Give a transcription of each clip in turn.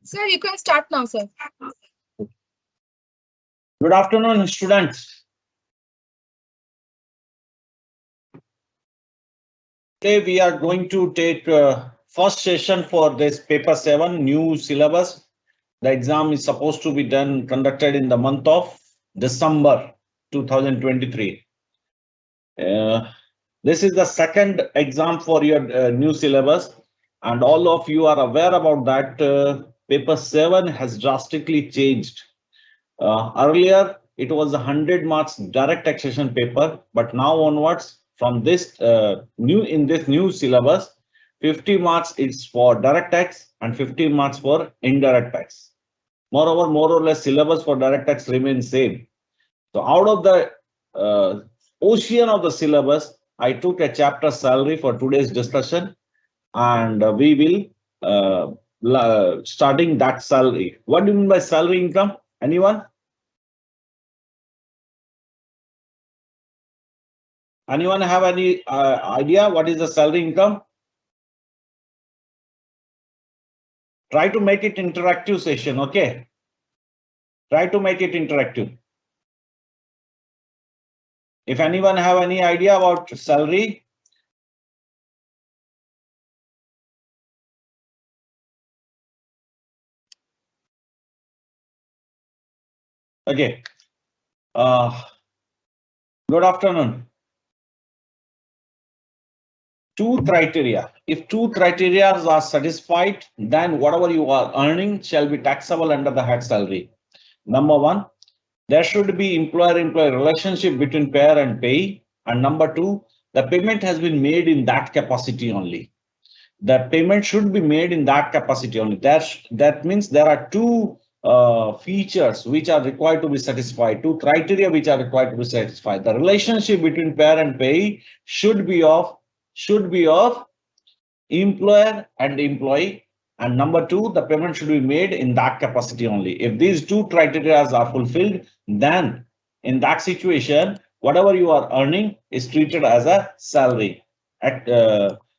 Sir, you can start now, sir. Good afternoon, students. Today we are going to take first session for this paper 7 new syllabus. The exam is supposed to be conducted in the month of December 2023. This is the second exam for your new syllabus, and all of you are aware about that. Paper 7 has drastically changed. Earlier, it was a 100 marks direct taxation paper, but now onwards, from this new syllabus, 50 marks is for direct tax and 50 marks for indirect tax. Moreover, more or less syllabus for direct tax remains same. So out of the ocean of the syllabus, I took a chapter salary for today's discussion, and we will starting that salary. What do you mean by salary income? Anyone? Anyone have any idea what is the salary income? Try to make it interactive session, okay? Try to make it interactive. If anyone have any idea about salary? Okay. Good afternoon. Two criteria. If two criteria are satisfied, then whatever you are earning shall be taxable under the head salary. Number one, there should be employer-employee relationship between payer and payee. And number two, the payment has been made in that capacity only. The payment should be made in that capacity only. That means there are two features which are required to be satisfied, two criteria which are required to be satisfied. The relationship between payer and payee should be of employer and employee, and number two, the payment should be made in that capacity only. If these two criteria are fulfilled, then in that situation, whatever you are earning is treated as a salary.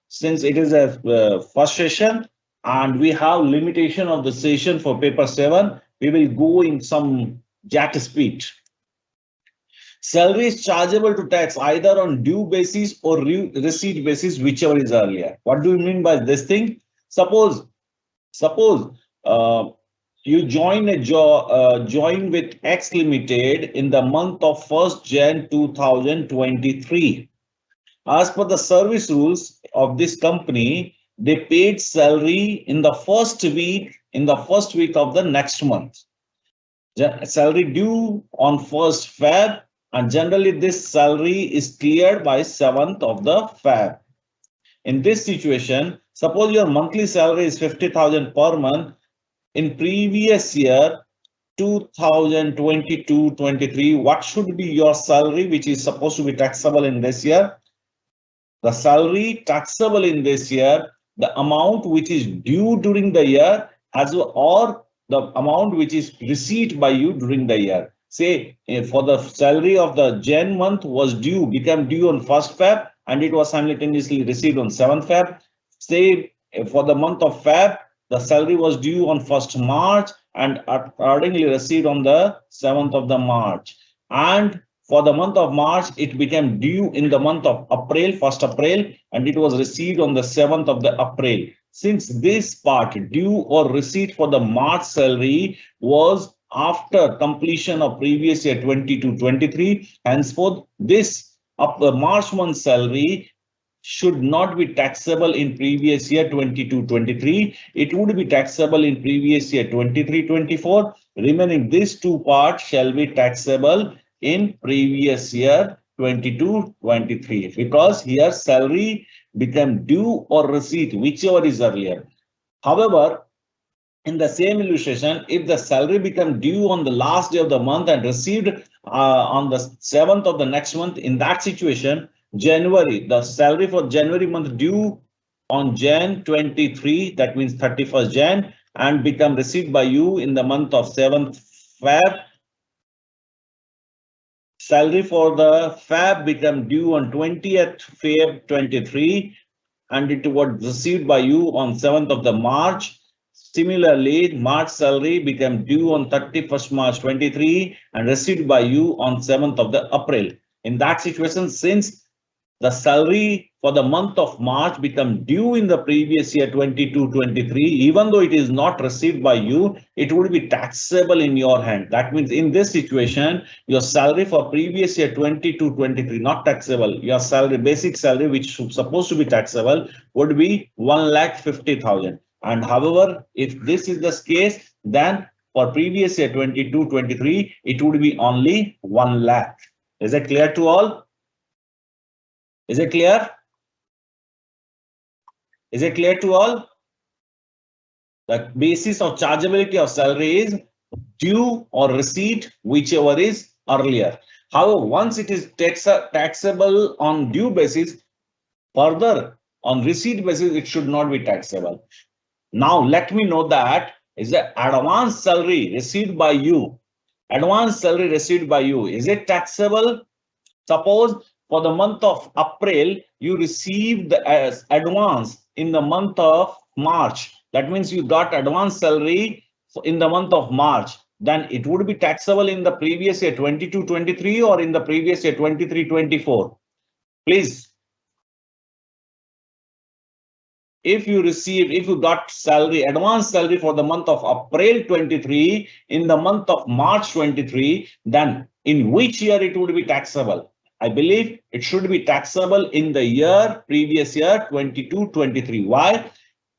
Since it is a first session and we have limitation of the session for paper 7, we will go in some jet speed. Salary is chargeable to tax either on due basis or receipt basis, whichever is earlier. What do you mean by this thing? Suppose you join join with X Limited in the month of 1st Jan 2023. As per the service rules of this company, they paid salary in the first week of the next month. Salary due on 1st Feb, and generally this salary is cleared by 7th of the Feb. In this situation, suppose your monthly salary is 50,000 per month. In previous year, 2022-23, what should be your salary which is supposed to be taxable in this year? The salary taxable in this year, the amount which is due during the year, or the amount which is received by you during the year. Say for the salary of the Jan month was became due on 1st Feb, and it was simultaneously received on 7th Feb. Say for the month of Feb, the salary was due on 1st March and accordingly received on the 7th of the March. And for the month of March, it became due in the month of April, 1st April, and it was received on the 7th of the April. Since this part, due or receipt for the March salary, was after completion of previous year 22-23, henceforth, this March month salary should not be taxable in previous year 22-23. It would be taxable in previous year 23-24. Remaining these two parts shall be taxable in previous year 22-23, because here salary became due or receipt, whichever is earlier. However, in the same illustration, if the salary become due on the last day of the month and received on the 7th of the next month, in that situation, January, the salary for January month due on Jan 23, that means 31st Jan, and become received by you in the month of 7th Feb. Salary for the Feb become due on 20th Feb 23. and it was received by you on 7th of the March. Similarly, March salary became due on 31st March 23 and received by you on 7th of the April. In that situation, since the salary for the month of March become due in the previous year 22-23, even though it is not received by you, it would be taxable in your hand. That means in this situation, your salary for previous year 22-23 not taxable. Your salary, basic salary, which is supposed to be taxable, would be 1,50,000. And however, if this is the case, then for previous year 22-23, it would be only 1 lakh. Is it clear to all? Is it clear? Is it clear to all? The basis of chargeability of salary is due or receipt, whichever is earlier. However, once it is taxable on due basis, further on receipt basis, it should not be taxable. Now, let me know that is the advance salary received by you. Advance salary received by you, is it taxable? Suppose for the month of April, you received as advance in the month of March. That means you got advance salary in the month of March. Then it would be taxable in the previous year 22-23 or in the previous year 23-24. Please. If you got salary, advance salary for the month of April 23 in the month of March 23, then in which year it would be taxable? I believe it should be taxable in the year previous year 22-23. Why?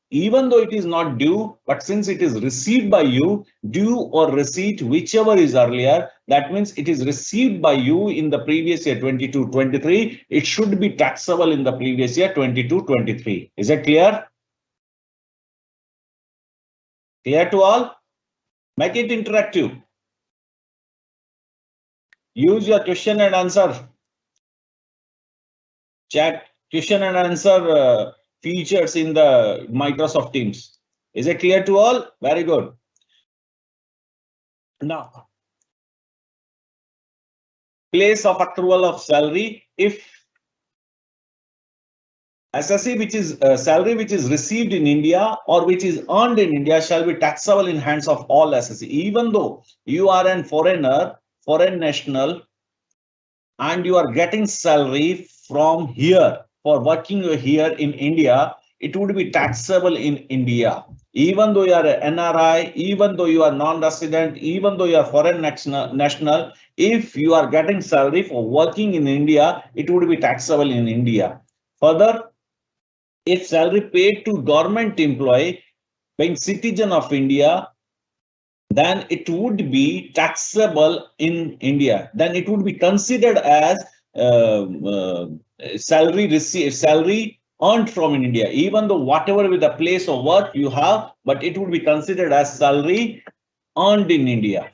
Even though it is not due, but since it is received by you, due or receipt, whichever is earlier, that means it is received by you in the previous year 22-23. It should be taxable in the previous year 22-23. Is it clear? Clear to all? Make it interactive. Use your question and answer chat, question and answer features in the Microsoft Teams. Is it clear to all? Very good. Now, place of accrual of salary. If SSC, which is salary which is received in India or which is earned in India, shall be taxable in hands of all SSC. Even though you are a foreigner, foreign national, and you are getting salary from here for working here in India, it would be taxable in India. Even though you are a NRI, even though you are non-resident, even though you are foreign national, if you are getting salary for working in India, it would be taxable in India. Further, if salary paid to government employee being citizen of India, then it would be taxable in India. Then it would be considered as salary earned from in India, even though whatever with the place of work you have, but it would be considered as salary earned in India.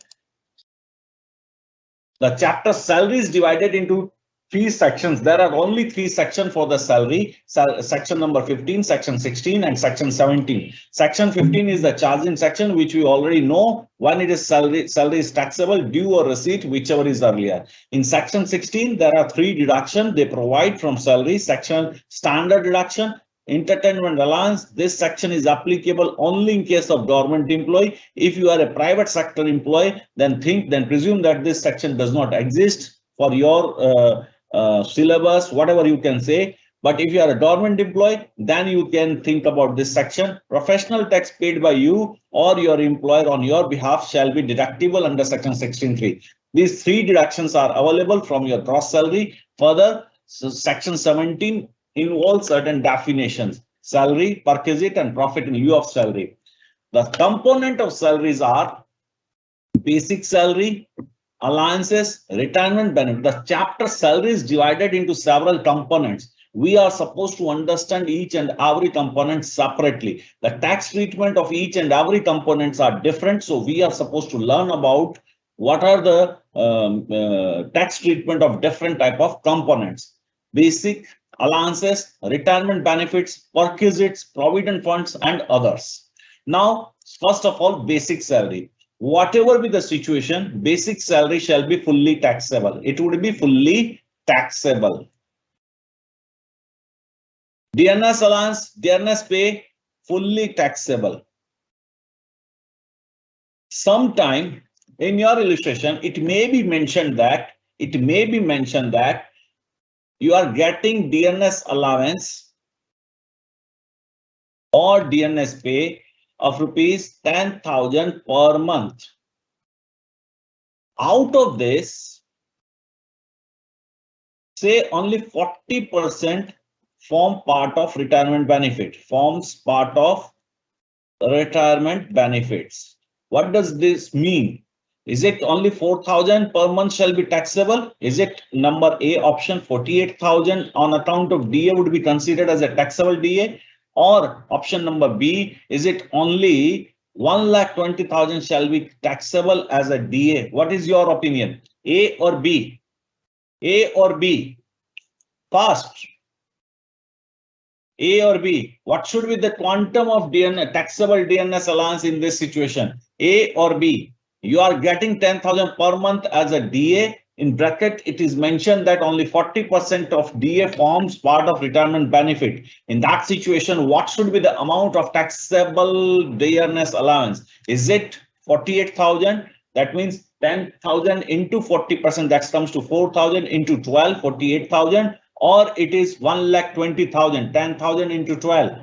The chapter salary is divided into 3 sections. There are only 3 sections for the salary. Section number 15, section 16, and section 17. Section 15 is the charging section, which we already know. When it is salary is taxable, due or receipt, whichever is earlier. In section 16, there are 3 deductions they provide from salary. Section standard deduction, entertainment allowance. This section is applicable only in case of government employee. If you are a private sector employee, then presume that this section does not exist for your syllabus, whatever you can say. But if you are a government employee, then you can think about this section. Professional tax paid by you or your employer on your behalf shall be deductible under section 16(3). These 3 deductions are available from your gross salary. Further, section 17 involves certain definitions: salary, perquisite, and profit in lieu of salary. The component of salaries are basic salary, allowances, retirement benefit. The chapter salary is divided into several components. We are supposed to understand each and every component separately. The tax treatment of each and every components are different. So we are supposed to learn about what are the tax treatment of different type of components: basic, allowances, retirement benefits, perquisites, provident funds, and others. Now, first of all, basic salary. Whatever be the situation, basic salary shall be fully taxable. It would be fully taxable. DNS allowance, DNS pay, fully taxable. Sometime in your illustration, it may be mentioned that you are getting DNS allowance or DNS pay of rupees 10,000 per month. Out of this, say only 40% forms part of retirement benefits. What does this mean? Is it only 4,000 per month shall be taxable? Is it number A option 48,000 on account of DA would be considered as a taxable DA? Or option number B, is it only 1,20,000 shall be taxable as a DA? What is your opinion? A or B? A or B? Fast. A or B? What should be the quantum of taxable DNS allowance in this situation? A or B? You are getting 10,000 per month as a DA. In bracket, it is mentioned that only 40% of DA forms part of retirement benefit. In that situation, what should be the amount of taxable DNS allowance? Is it 48,000? That means 10,000 into 40%, that comes to 4,000 into 12, 48,000. Or it is 1,20,000, 10,000 into 12.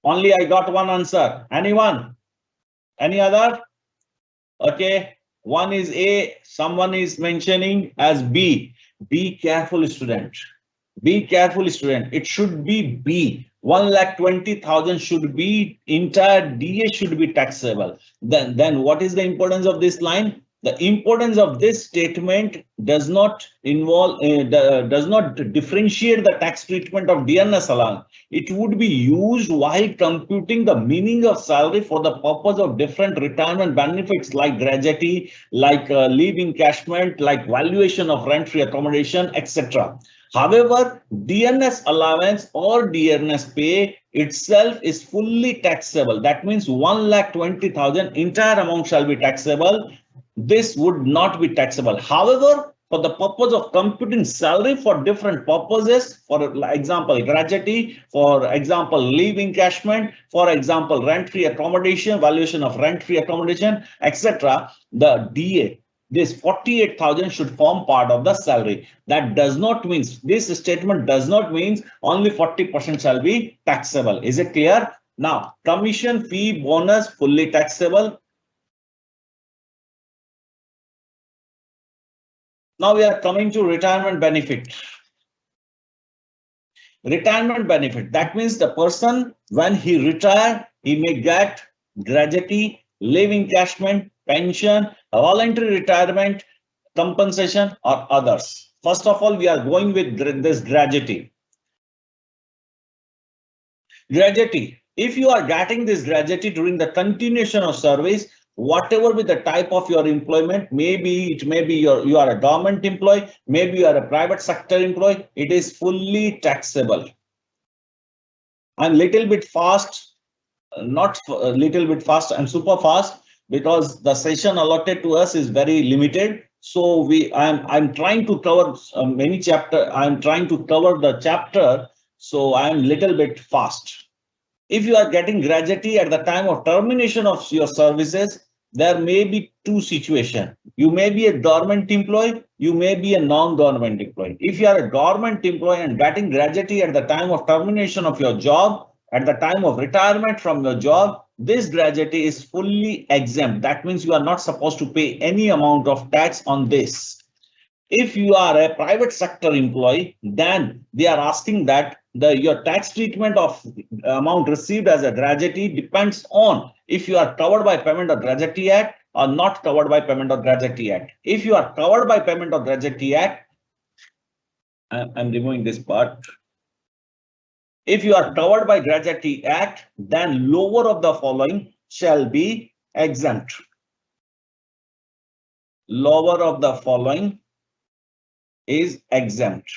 Only I got one answer. Anyone? Any other? Okay. One is A. Someone is mentioning as B. Be careful, student. Be careful, student. It should be B. 1,20,000 should be entire DA should be taxable. Then what is the importance of this line? The importance of this statement does not involve, does not differentiate the tax treatment of DNS allowance. It would be used while computing the meaning of salary for the purpose of different retirement benefits like gratuity, like leave encashment, like valuation of rent-free accommodation, etc. However, DNS allowance or DNS pay itself is fully taxable. That means 1,20,000 entire amount shall be taxable. This would not be taxable. However, for the purpose of computing salary for different purposes, for example, gratuity, for example, leave encashment, for example, rent-free accommodation, valuation of rent-free accommodation, etc., the DA, this 48,000 should form part of the salary. That does not mean, this statement does not mean only 40% shall be taxable. Is it clear? Now, commission, fee, bonus, fully taxable. Now we are coming to retirement benefit. Retirement benefit, that means the person when he retire, he may get gratuity, leave encashment, pension, voluntary retirement, compensation or others. First of all, we are going with this gratuity. Gratuity. If you are getting this gratuity during the continuation of service, whatever be the type of your employment, maybe it may be you are a government employee, maybe you are a private sector employee, it is fully taxable. I'm little bit fast, not a little bit fast, I'm super fast because the session allotted to us is very limited. So I'm trying to cover many chapter. I'm trying to cover the chapter, so I'm little bit fast. If you are getting gratuity at the time of termination of your services, there may be two situations. You may be a government employee, you may be a non-government employee. If you are a government employee and getting gratuity at the time of termination of your job, at the time of retirement from your job, this gratuity is fully exempt. That means you are not supposed to pay any amount of tax on this. If you are a private sector employee, then they are asking that your tax treatment of amount received as a gratuity depends on if you are covered by Payment of Gratuity Act or not covered by Payment of Gratuity Act. If you are covered by Payment of Gratuity Act, I'm removing this part. If you are covered by Gratuity Act, then lower of the following shall be exempt. Lower of the following is exempt.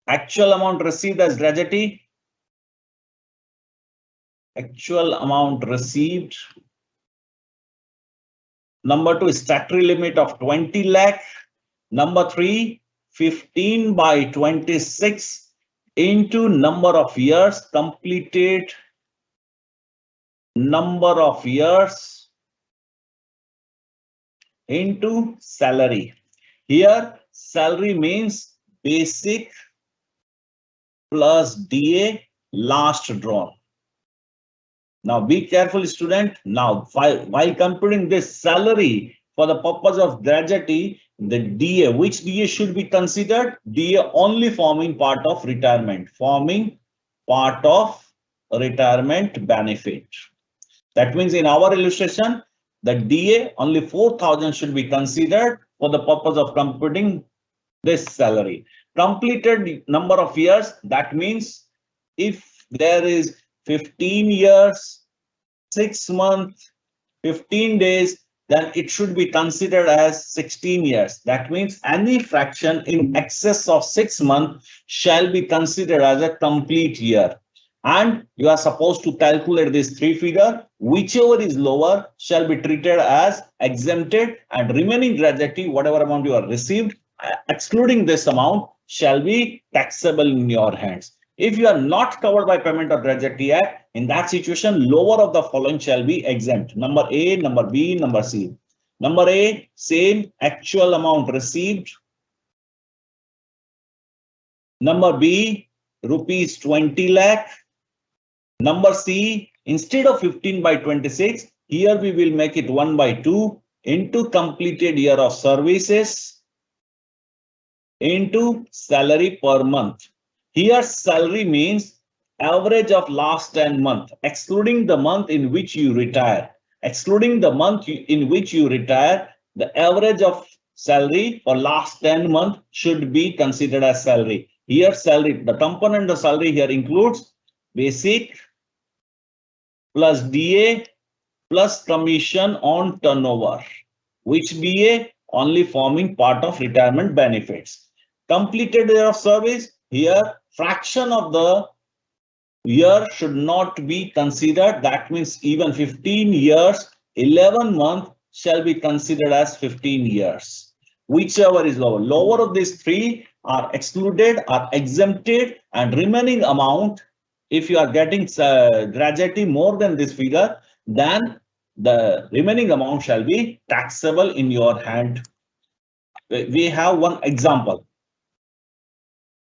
Actual amount received as gratuity. Actual amount received. Number 2 is statutory limit of 20 lakh. Number 3, 15 by 26 into number of years completed, number of years into salary. Here salary means basic plus DA last drawn. Now be careful, student. Now while computing this salary for the purpose of gratuity, the DA, which DA should be considered? DA only forming part of retirement, forming part of retirement benefit. That means in our illustration, the DA only 4,000 should be considered for the purpose of computing this salary. Completed number of years, that means if there is 15 years, 6 months, 15 days, then it should be considered as 16 years. That means any fraction in excess of 6 months shall be considered as a complete year. And you are supposed to calculate this three figure. Whichever is lower shall be treated as exempted, and remaining gratuity, whatever amount you are received, excluding this amount, shall be taxable in your hands. If you are not covered by Payment of Gratuity Act, in that situation, lower of the following shall be exempt. Number A, number B, number C. Number A, same actual amount received. Number B, rupees 20 lakh. Number C, instead of 15 by 26, here we will make it 1 by 2 into completed year of services into salary per month. Here salary means average of last 10 months, excluding the month in which you retire. Excluding the month in which you retire, the average of salary for last 10 months should be considered as salary. Here salary, the component of salary here includes basic plus DA plus commission on turnover, which BA only forming part of retirement benefits. Completed year of service, here fraction of the year should not be considered. That means even 15 years, 11 months shall be considered as 15 years. Whichever is lower. Lower of these three are excluded, are exempted, and remaining amount, if you are getting gratuity more than this figure, then the remaining amount shall be taxable in your hand. We have one example.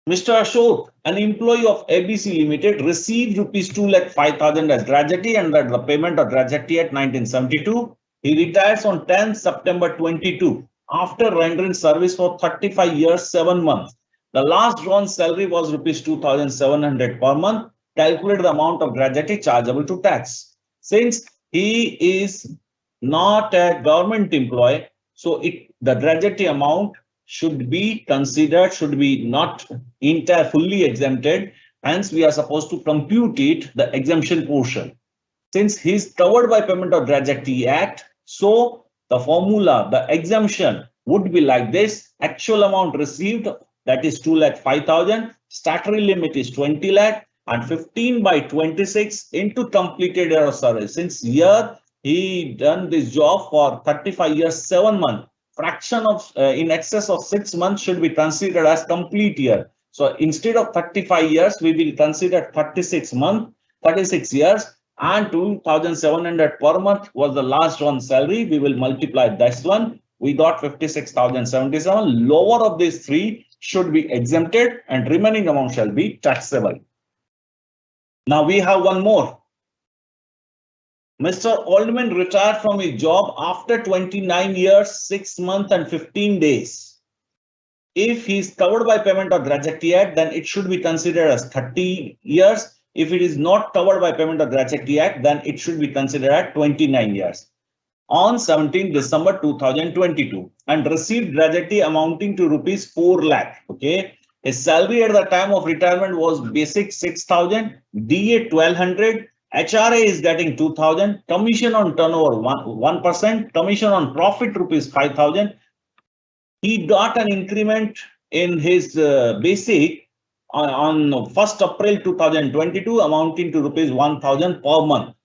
Mr. Ashok, an employee of ABC Limited, received rupees 2,05,000 as gratuity under the Payment of Gratuity Act 1972. He retires on 10th September 22 after rendering service for 35 years, 7 months. The last drawn salary was rupees 2,700 per month. Calculate the amount of gratuity chargeable to tax. Since he is not a government employee, so the gratuity amount should be considered, should be not entire fully exempted. Hence, we are supposed to compute it, the exemption portion. Since he is covered by Payment of Gratuity Act, so the formula, the exemption would be like this: actual amount received, that is 2,05,000, statutory limit is 20 lakh, and 15 by 26 into completed year of service. Since here he done this job for 35 years, 7 months, fraction of in excess of 6 months should be considered as complete year. So instead of 35 years, we will consider 36 months, 36 years, and 2,700 per month was the last one salary. We will multiply this one. We got 56,077. Lower of these three should be exempted, and remaining amount shall be taxable. Now we have one more. Mr. Oldman retired from his job after 29 years, 6 months, and 15 days. If he is covered by Payment of Gratuity Act, then it should be considered as 30 years. If it is not covered by Payment of Gratuity Act, then it should be considered at 29 years. On 17 December 2022, and received gratuity amounting to rupees 4 lakh. Okay, his salary at the time of retirement was basic 6,000, DA 1,200. HRA is getting 2,000, commission on turnover 1%, commission on profit rupees 5,000. He got an increment in his basic on 1st April 2022 amounting to rupees 1,000 per month.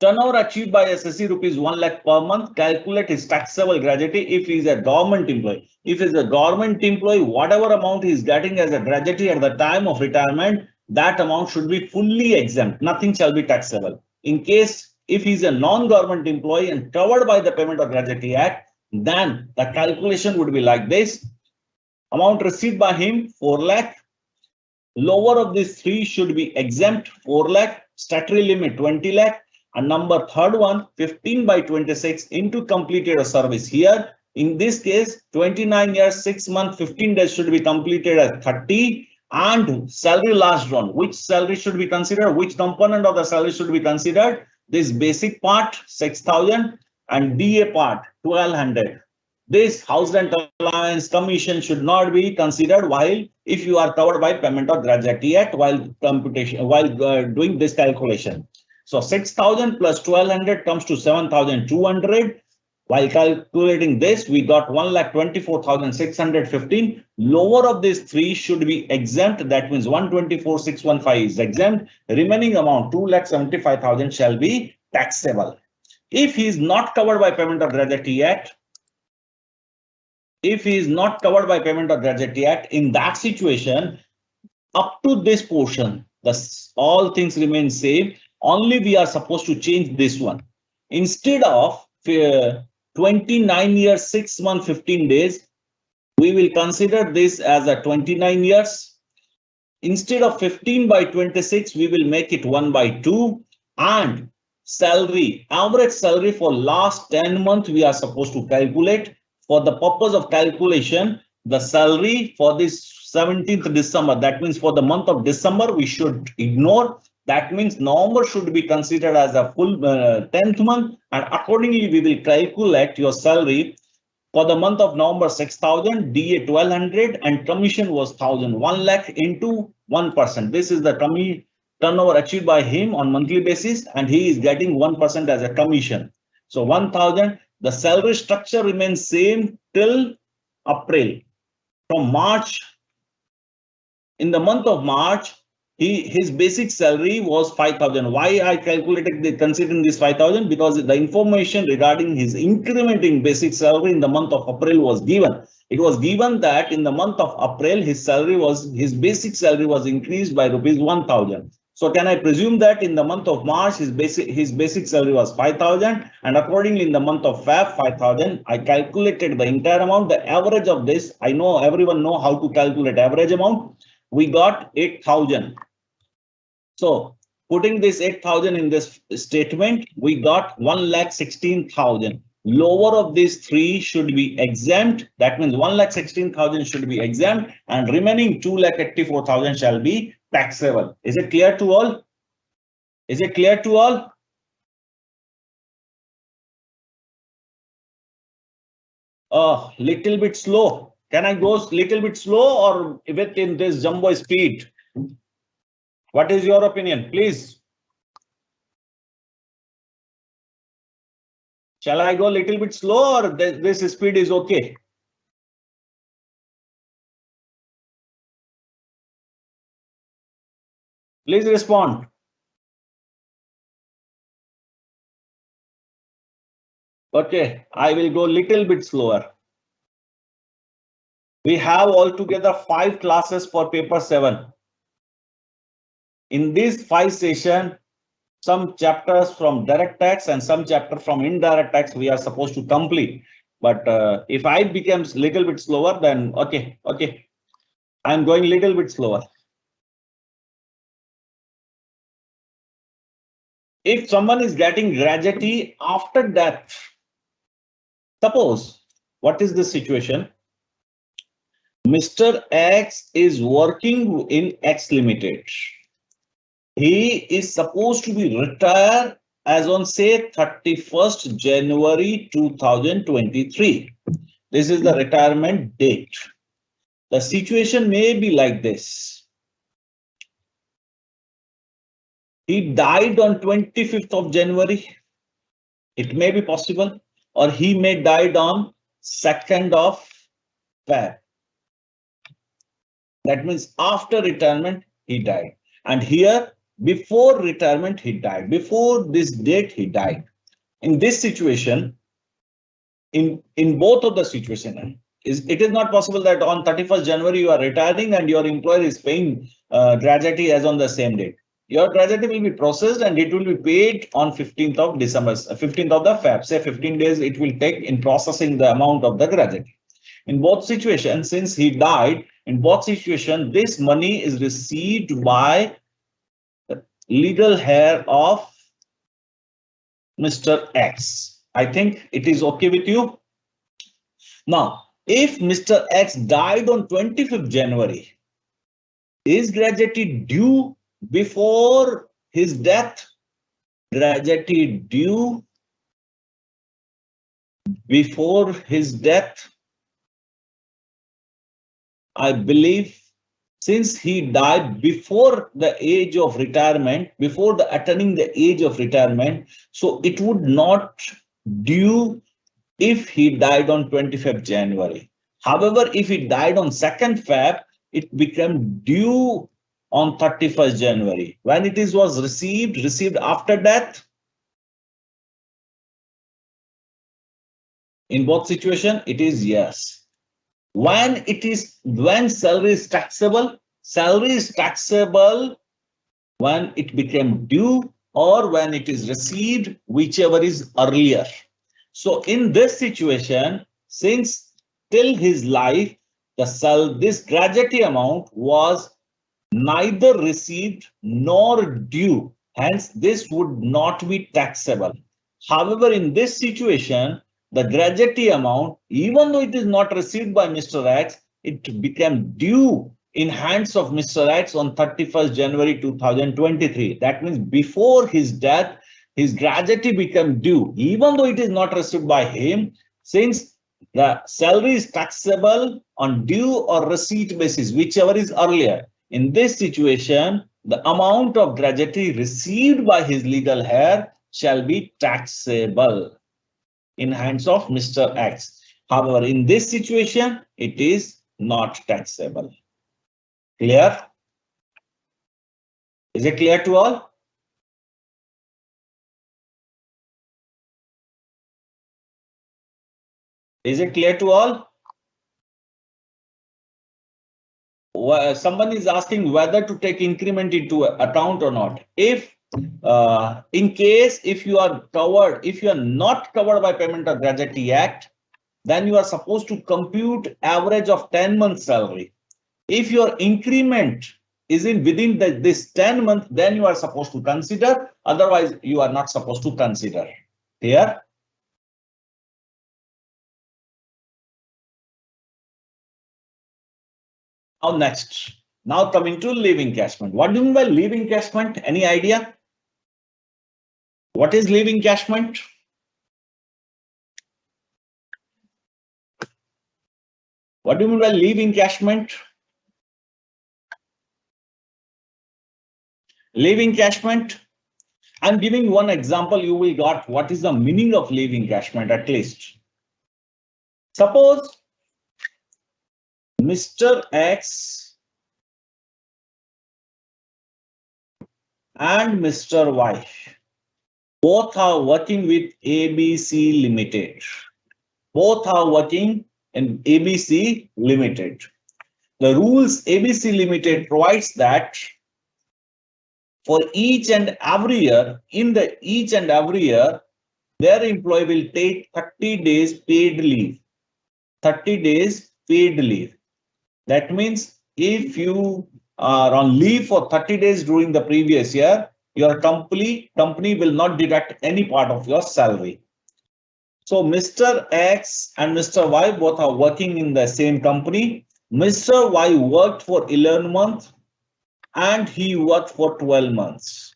Turnover achieved by SSE rupees 1 lakh per month. Calculate his taxable gratuity if he is a government employee. If he is a government employee, whatever amount he is getting as a gratuity at the time of retirement, that amount should be fully exempt. Nothing shall be taxable. In case if he is a non-government employee and covered by the Payment of Gratuity Act, then the calculation would be like this. Amount received by him 4 lakh. Lower of these three should be exempt 4 lakh. Statutory limit 20 lakh. And number third one, 15 by 26 into completed a service. Here, in this case, 29 years, 6 months, 15 days should be completed at 30. And salary last drawn. Which salary should be considered? Which component of the salary should be considered? This basic part, 6,000, and DA part, 1,200. This house rent allowance commission should not be considered while if you are covered by Payment of Gratuity Act while doing this calculation. So 6,000 plus 1,200 comes to 7,200. While calculating this, we got 1,24,615. Lower of these three should be exempt. That means 124,615 is exempt. Remaining amount 2,75,000 shall be taxable. If he is not covered by Payment of Gratuity Act, in that situation, up to this portion, all things remain same. Only we are supposed to change this one. Instead of 29 years, 6 months, 15 days, we will consider this as a 29 years. Instead of 15 by 26, we will make it 1 by 2. And salary, average salary for last 10 months, we are supposed to calculate. For the purpose of calculation, the salary for this 17th December, that means for the month of December, we should ignore. That means November should be considered as a full 10th month, and accordingly we will calculate your salary for the month of November 6,000, DA 1,200, and commission was 1,000, 1 lakh into 1%. This is the turnover achieved by him on monthly basis, and he is getting 1% as a commission. So 1,000. The salary structure remains same till April. From March, in the month of March, his basic salary was 5,000. Why I calculated considering this 5,000? Because the information regarding his increment in basic salary in the month of April was given. It was given that in the month of April, his basic salary was increased by rupees 1,000. So can I presume that in the month of March, his basic salary was 5,000, and accordingly in the month of Feb 5,000, I calculated the entire amount. The average of this, I know everyone know how to calculate average amount. We got 8,000. So putting this 8,000 in this statement, we got 1,16,000. Lower of these three should be exempt. That means 1,16,000 should be exempt, and remaining 2,84,000 shall be taxable. Is it clear to all? Is it clear to all? Little bit slow. Can I go little bit slow or within this jumbo speed? What is your opinion, please? Shall I go a little bit slow or this speed is okay? Please respond. Okay, I will go little bit slower. We have altogether 5 classes for paper 7. In these 5 sessions, some chapters from direct tax and some chapter from indirect tax we are supposed to complete. But if I becomes little bit slower, then okay. I'm going little bit slower. If someone is getting gratuity after death, suppose, what is the situation? Mr. X is working in X Limited. He is supposed to be retired as on say 31st January 2023. This is the retirement date. The situation may be like this. He died on 25th of January. It may be possible, or he may died on 2nd of Feb. That means after retirement, he died. And here before retirement he died, before this date he died. In this situation, in both of the situation, it is not possible that on 31st January you are retiring and your employer is paying gratuity as on the same date. Your gratuity will be processed and it will be paid on 15th of December, 15th of the Feb. Say 15 days it will take in processing the amount of the gratuity. In both situations, since he died, in both situations, this money is received by the legal heir of Mr. X. I think it is okay with you. Now, if Mr. X died on 25th January, is gratuity due before his death? Gratuity due before his death? I believe since he died before the age of retirement, before the attaining the age of retirement, so it would not due if he died on 25th January. However, if he died on 2nd Feb, it became due on 31st January. When it was received after death. In both situations, it is yes. When salary is taxable when it became due or when it is received, whichever is earlier. So in this situation, since till his life, this gratuity amount was neither received nor due, hence this would not be taxable. However, in this situation, the gratuity amount, even though it is not received by Mr. X, it became due in hands of Mr. X on 31st January 2023. That means before his death, his gratuity became due, even though it is not received by him, since the salary is taxable on due or receipt basis, whichever is earlier. In this situation, the amount of gratuity received by his legal heir shall be taxable in hands of Mr. X. However, in this situation, it is not taxable. Clear? Is it clear to all? Is it clear to all? Someone is asking whether to take increment into account or not. If in case if you are not covered by Payment of Gratuity Act, then you are supposed to compute average of 10 months salary. If your increment is within this 10 months, then you are supposed to consider. Otherwise, you are not supposed to consider. Here. Now next. Now coming to leave encashment. What do you mean by leave encashment? Any idea? What is leave encashment? What do you mean by leave encashment? Leave encashment. I'm giving one example. You will got what is the meaning of leave encashment at least. Suppose Mr. X and Mr. Y both are working with ABC Limited. Both are working in ABC Limited. The rules ABC Limited provides that for each and every year, their employee will take 30 days paid leave. 30 days paid leave. That means if you are on leave for 30 days during the previous year, your company will not deduct any part of your salary. So Mr. X and Mr. Y both are working in the same company. Mr. Y worked for 11 months and he worked for 12 months.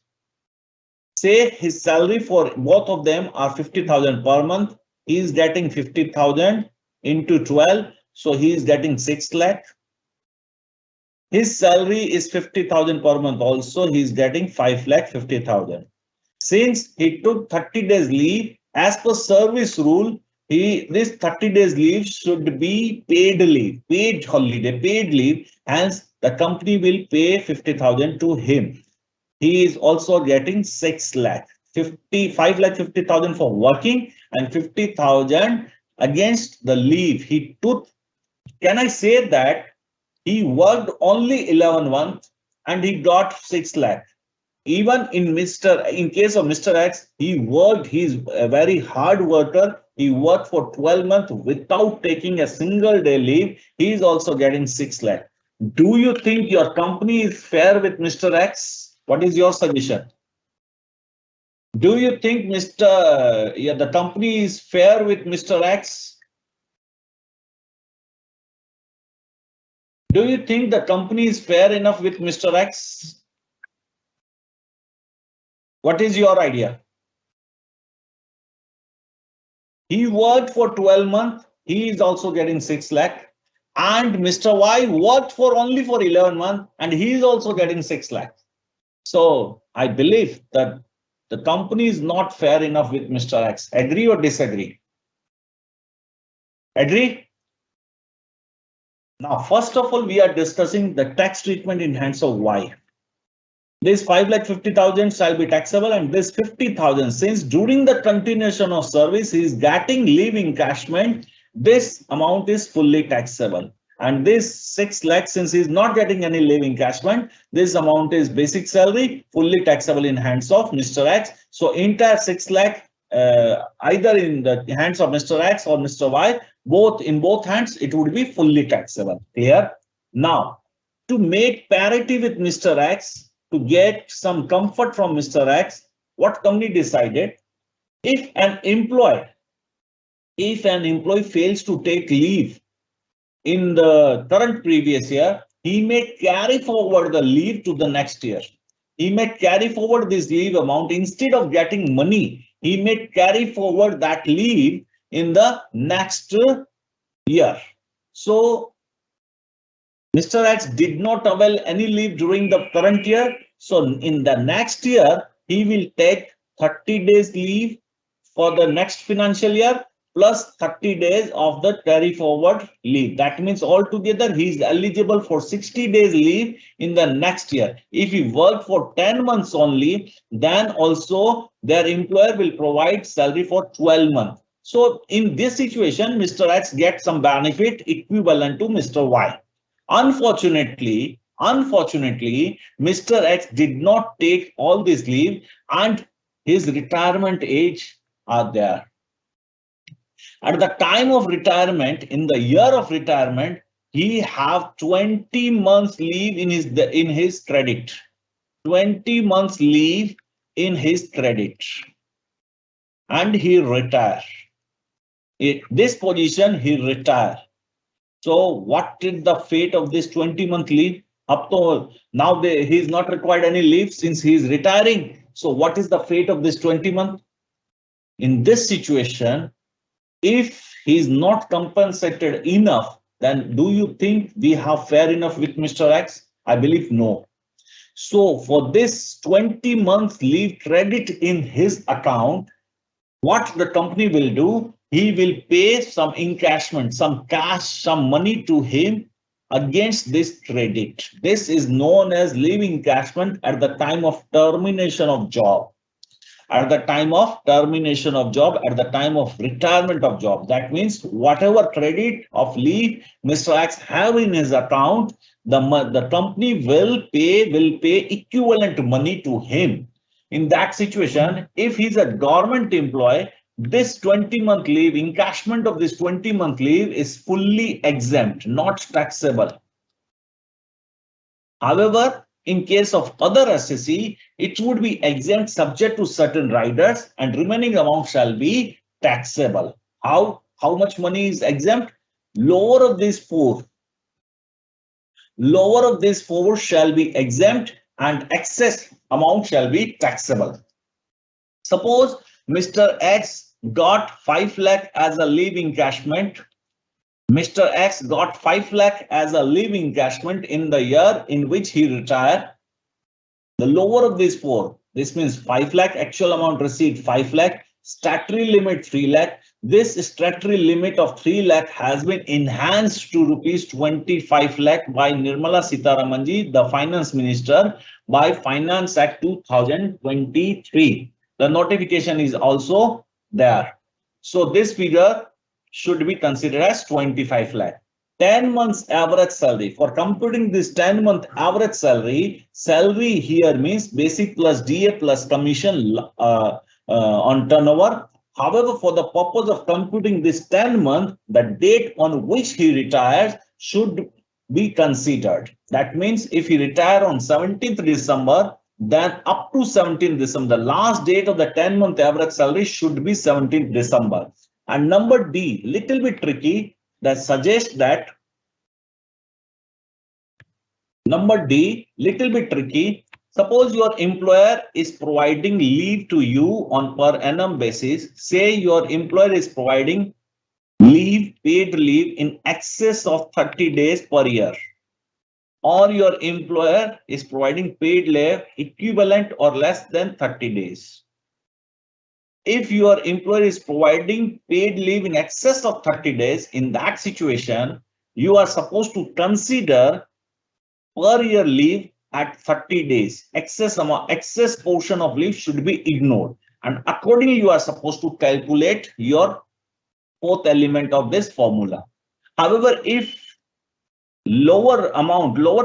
Say his salary for both of them are 50,000 per month. He is getting 50,000 into 12. So he is getting 6 lakh. His salary is 50,000 per month. Also, he is getting 5 lakh 50,000. Since he took 30 days leave, as per service rule, this 30 days leave should be paid leave, paid holiday, paid leave. Hence, the company will pay 50,000 to him. he is also getting 6 lakh, 5 lakh 50,000 for working and 50,000 against the leave he took. Can I say that he worked only 11 months and he got 6 lakh? Even in case of Mr. X, he worked, he's a very hard worker. He worked for 12 months without taking a single day leave. He is also getting 6 lakh. Do you think your company is fair with Mr. X? What is your suggestion? Do you think the company is fair with Mr. X? Do you think the company is fair enough with Mr. X? What is your idea? He worked for 12 months. He is also getting 6 lakh. And Mr. Y worked for only for 11 months and he is also getting 6 lakh. So I believe that the company is not fair enough with Mr. X. Agree or disagree? Agree? Now, first of all, we are discussing the tax treatment in hands of Y. This 5,50,000 shall be taxable and this 50,000, since during the continuation of service he is getting leave encashment, this amount is fully taxable. And this 6 lakh, since he is not getting any leave encashment, this amount is basic salary, fully taxable in hands of Mr. X. So entire 6 lakh, either in the hands of Mr. X or Mr. Y, in both hands, it would be fully taxable. Clear? Now, to make parity with Mr. X, to get some comfort from Mr. X, what company decided? If an employee fails to take leave in the current previous year, he may carry forward the leave to the next year. He may carry forward this leave amount instead of getting money. He may carry forward that leave in the next year. So Mr. X did not avail any leave during the current year. So in the next year, he will take 30 days leave for the next financial year plus 30 days of the carry forward leave. That means altogether he is eligible for 60 days leave in the next year. If he worked for 10 months only, then also their employer will provide salary for 12 months. So in this situation, Mr. X gets some benefit equivalent to Mr. Y. Unfortunately, Mr. X did not take all this leave and his retirement age are there. At the time of retirement, in the year of retirement, he have 20 months leave in his credit. 20 months leave in his credit. And he retire. In this position, he retire. So what is the fate of this 20-month leave? Up to now, he is not required any leave since he is retiring. So what is the fate of this 20 month? In this situation, if he is not compensated enough, then do you think we have fair enough with Mr. X? I believe no. So for this 20 months leave credit in his account, what the company will do, he will pay some encashment, some cash, some money to him against this credit. This is known as leave encashment at the time of termination of job. At the time of termination of job, at the time of retirement of job. That means whatever credit of leave Mr. X have in his account, the company will pay equivalent money to him. In that situation, if he's a government employee, this 20-month leave, encashment of this 20-month leave is fully exempt, not taxable. However, in case of other SSE, it would be exempt subject to certain riders and remaining amount shall be taxable. How much money is exempt? Lower of these four shall be exempt and excess amount shall be taxable. Suppose Mr. X got 5 lakh as a leave encashment. Mr. X got 5 lakh as a leave encashment in the year in which he retired. The lower of these four, this means 5 lakh, actual amount received 5 lakh, statutory limit 3 lakh. This statutory limit of 3 lakh has been enhanced to rupees 25 lakh by Nirmala Sitharamanji, the Finance Minister, by Finance Act 2023. The notification is also there. So this figure should be considered as 25 lakh. 10 months average salary. For computing this 10-month average salary, salary here means basic plus DA plus commission on turnover. However, for the purpose of computing this 10-month, the date on which he retires should be considered. That means if he retire on 17th December, then up to 17th December, the last date of the 10-month average salary should be 17th December. And number D, little bit tricky, that suggests that number D, little bit tricky. Suppose your employer is providing leave to you on per annum basis. Say your employer is providing leave, paid leave in excess of 30 days per year. Or your employer is providing paid leave equivalent or less than 30 days. If your employer is providing paid leave in excess of 30 days, in that situation, you are supposed to consider per year leave at 30 days. Excess portion of leave should be ignored. And accordingly, you are supposed to calculate your fourth element of this formula. However, if lower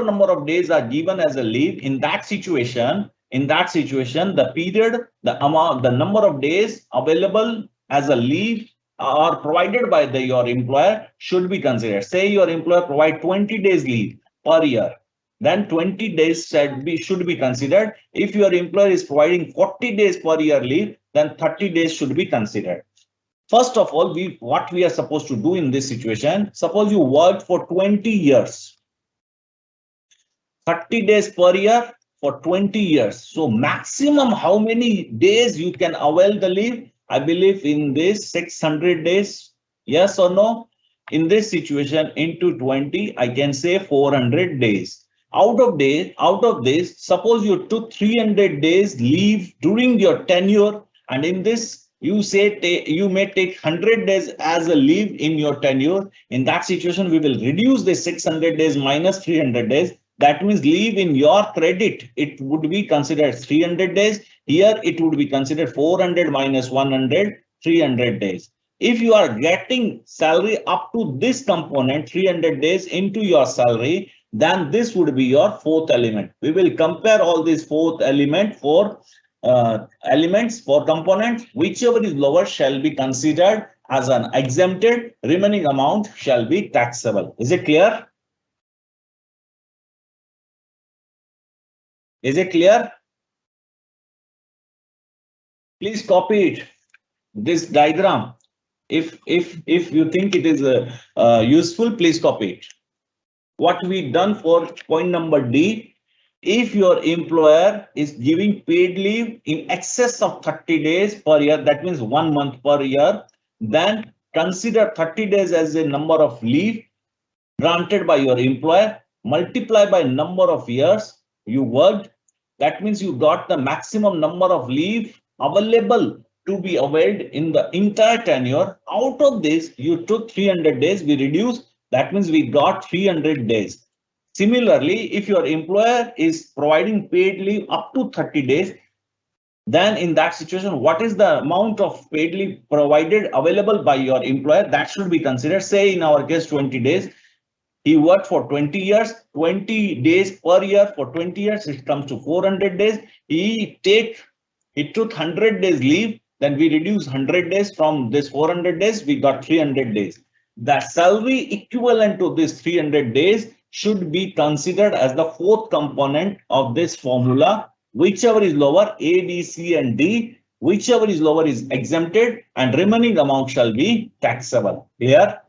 number of days are given as a leave, in that situation, the period, the number of days available as a leave are provided by your employer should be considered. Say your employer provide 20 days leave per year, then 20 days should be considered. If your employer is providing 40 days per year leave, then 30 days should be considered. First of all, what we are supposed to do in this situation, suppose you worked for 20 years, 30 days per year for 20 years. So maximum how many days you can avail the leave? I believe in this 600 days. Yes or no? In this situation into 20, I can say 400 days. Out of this, suppose you took 300 days leave during your tenure, and in this you say you may take 100 days as a leave in your tenure. In that situation, we will reduce the 600 days minus 300 days. That means leave in your credit, it would be considered 300 days. Here it would be considered 400 minus 100, 300 days. If you are getting salary up to this component, 300 days into your salary, then this would be your fourth element. We will compare all these fourth element for elements for components. Whichever is lower shall be considered as an exempted, remaining amount shall be taxable. Is it clear? Is it clear? Please copy it, this diagram. If you think it is useful, please copy it. What we done for point number D, if your employer is giving paid leave in excess of 30 days per year, that means 1 month per year, then consider 30 days as a number of leave granted by your employer, multiply by number of years you worked. That means you got the maximum number of leave available to be availed in the entire tenure. Out of this, you took 300 days, we reduced. That means we got 300 days. Similarly, if your employer is providing paid leave up to 30 days, then in that situation, what is the amount of paid leave provided available by your employer? That should be considered. Say in our case, 20 days. He worked for 20 years, 20 days per year for 20 years, it comes to 400 days. He took 100 days leave, then we reduce 100 days from this 400 days, we got 300 days. The salary equivalent to this 300 days should be considered as the fourth component of this formula. Whichever is lower, A, B, C, and D, whichever is lower is exempted, and remaining amount shall be taxable. Clear?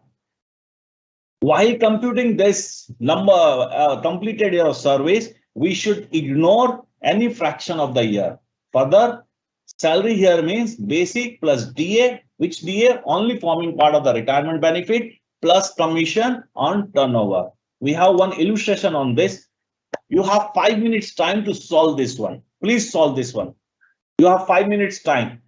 While computing this number completed year of service, we should ignore any fraction of the year. Further, salary here means basic plus DA, which DA only forming part of the retirement benefit, plus commission on turnover. We have one illustration on this. You have 5 minutes time to solve this one. Please solve this one. You have 5 minutes time.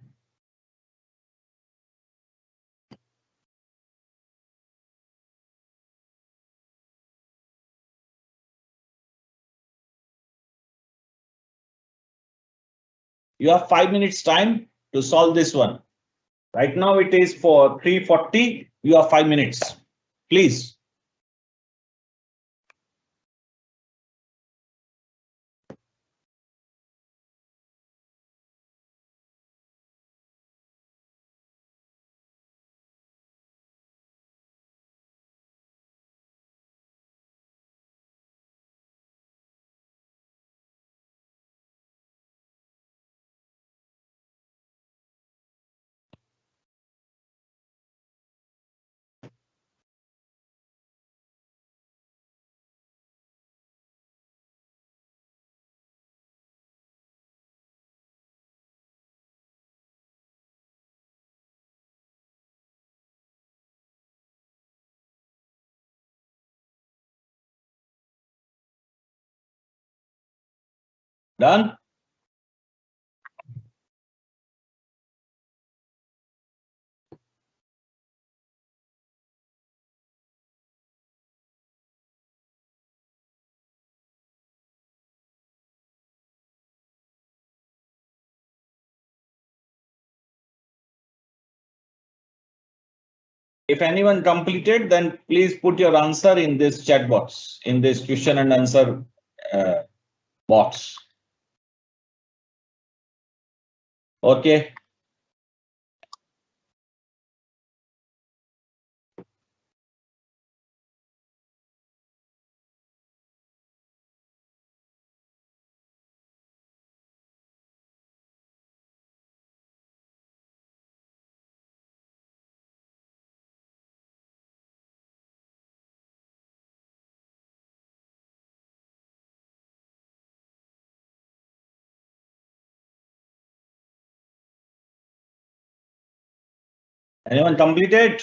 You have 5 minutes time to solve this one. Right now it is for 3:40. You have 5 minutes. Please. Done? If anyone completed, then please put your answer in this chat box, in this question and answer box. Okay. Anyone completed?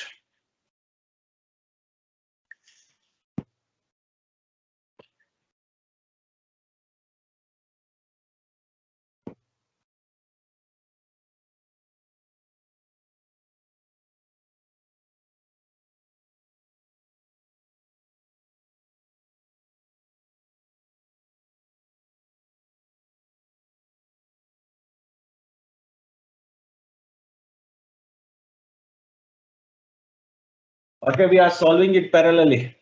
Okay, we are solving it parallelly.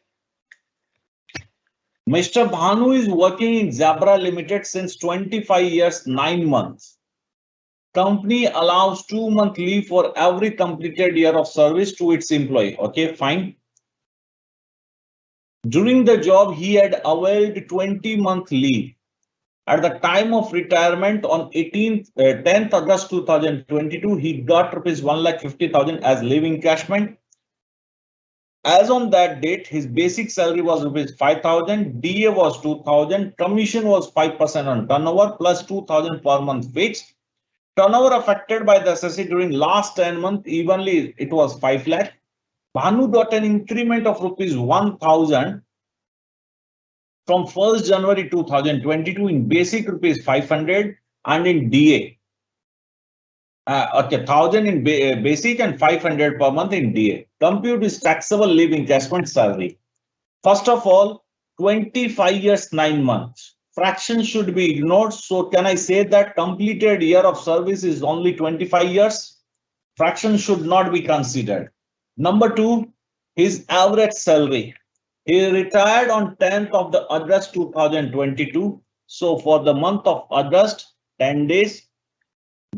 Mr. Bhanu is working in Zebra Limited since 25 years, 9 months. Company allows 2-month leave for every completed year of service to its employee. Okay, fine. During the job, he had availed 20-month leave. At the time of retirement on 10th August 2022, he got rupees 1,50,000 as leave encashment. As on that date, his basic salary was rupees 5,000, DA was 2,000, commission was 5% on turnover plus 2,000 per month fixed. Turnover affected by the SSC during last 10 months evenly, it was 5 lakh. Bhanu got an increment of rupees 1,000 from 1st January 2022 in basic rupees 500 and in DA. Okay, 1,000 in basic and 500 per month in DA. Compute is taxable leave encashment salary. First of all, 25 years, 9 months. Fraction should be ignored. So can I say that completed year of service is only 25 years? Fraction should not be considered. Number 2, his average salary. He retired on 10th of the August 2022. So for the month of August, 10 days.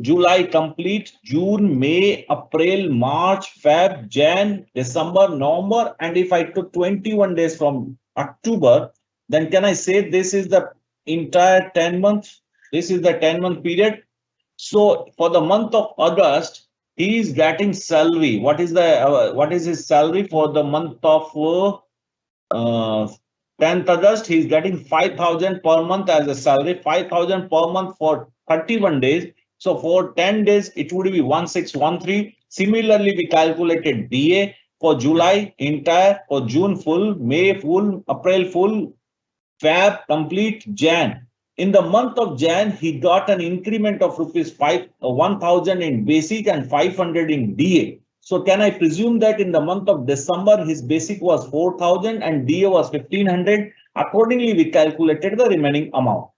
July complete, June, May, April, March, Feb, Jan, December, November, and if I took 21 days from October, then can I say this is the entire 10 months? This is the 10-month period. So for the month of August, he is getting salary. What is his salary for the month of 10th August? He is getting 5,000 per month as a salary, 5,000 per month for 31 days. So for 10 days, it would be 1,613. Similarly, we calculated DA for July entire, for June full, May full, April full, Feb complete, Jan. In the month of Jan, he got an increment of rupees 1,000 in basic and 500 in DA. So can I presume that in the month of December, his basic was 4,000 and DA was 1,500. Accordingly, we calculated the remaining amount.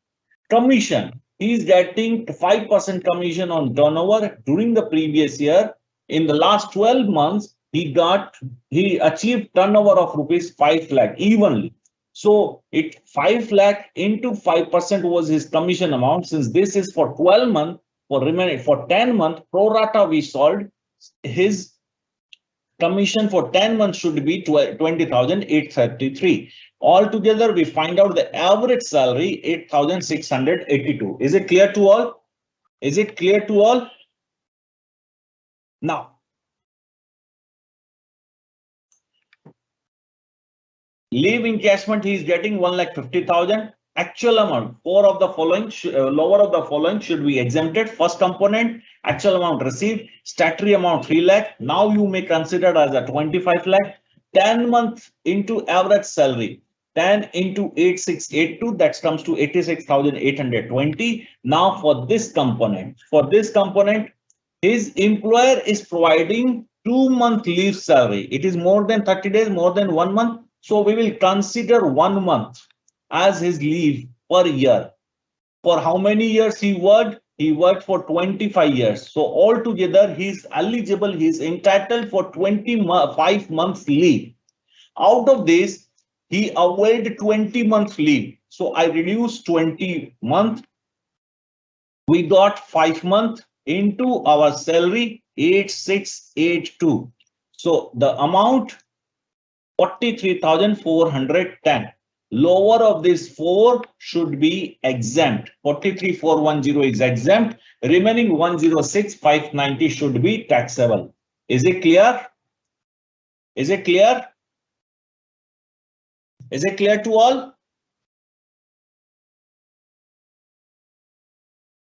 Commission. he is getting 5% commission on turnover during the previous year. In the last 12 months, he achieved turnover of rupees 5 lakh evenly. So it 5 lakh into 5% was his commission amount. Since this is for 12 months, for 10 months, pro rata we solved, his commission for 10 months should be 20,833. Altogether, we find out the average salary 8,682. Is it clear to all? Is it clear to all? Now, leave encashment, he is getting 1,50,000. Actual amount, lower of the following should be exempted. First component, actual amount received, statutory amount 3 lakh. Now you may consider as a 25 lakh. 10 months into average salary. 10 into 8682, that comes to 86,820. Now for this component, his employer is providing 2-month leave salary. It is more than 30 days, more than 1 month. So we will consider 1 month as his leave per year. For how many years he worked? He worked for 25 years. So altogether, he is eligible, he is entitled for 25 months leave. Out of this, he availed 20 months leave. So I reduced 20 months. We got 5 months into our salary 8682. So the amount 43,410. Lower of this 4 should be exempt. 43,410 is exempt. Remaining 106,590 should be taxable. Is it clear? Is it clear? Is it clear to all?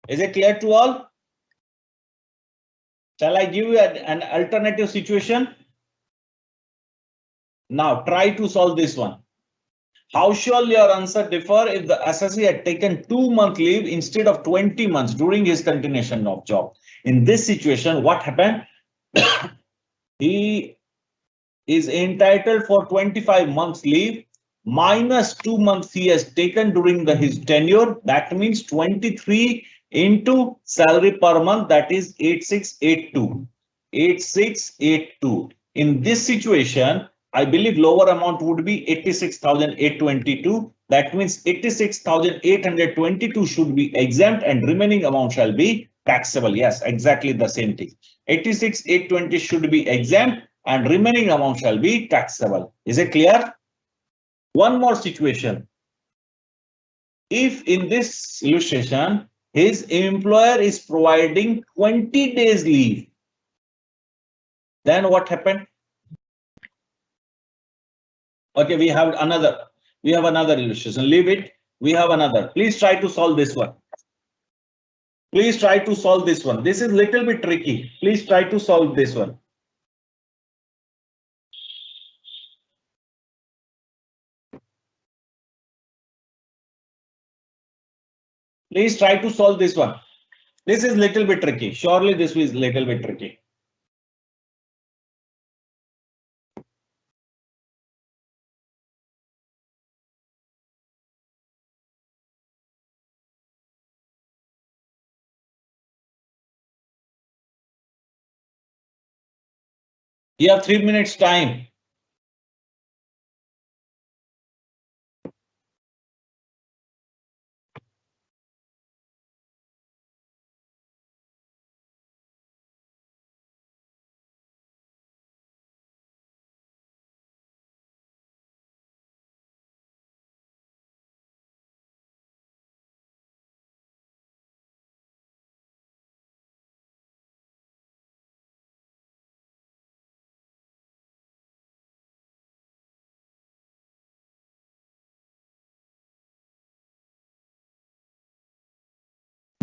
Is it clear to all? Shall I give you an alternative situation? Now try to solve this one. How shall your answer differ if the assessee had taken 2-month leave instead of 20 months during his continuation of job? In this situation, what happened? He is entitled for 25 months leave minus 2 months he has taken during his tenure. That means 23 into salary per month, that is 8682. 8682. In this situation, I believe lower amount would be 86,822. That means 86,822 should be exempt and remaining amount shall be taxable. Yes, exactly the same thing. 86,820 should be exempt and remaining amount shall be taxable. Is it clear? One more situation. If in this illustration, his employer is providing 20 days leave, then what happened? Okay, we have another illustration. Leave it. We have another. Please try to solve this one. Please try to solve this one. This is little bit tricky. Please try to solve this one. Please try to solve this one. This is little bit tricky. Surely this is little bit tricky. You have 3 minutes time.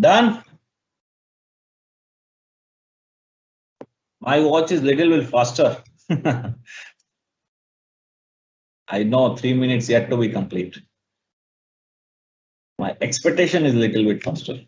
Done. My watch is little bit faster. I know 3 minutes yet to be complete. My expectation is little bit faster.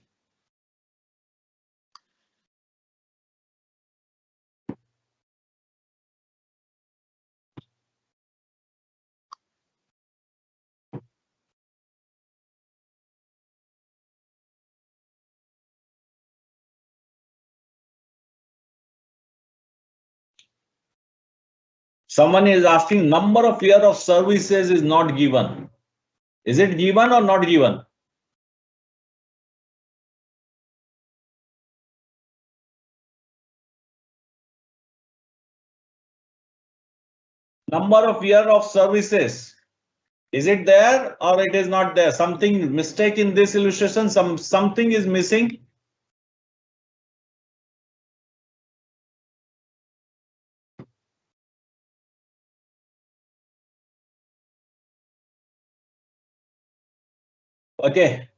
Someone is asking number of year of services is not given. Is it given or not given? Number of year of services. Is it there or it is not there? Something mistake in this illustration, something is missing. Okay,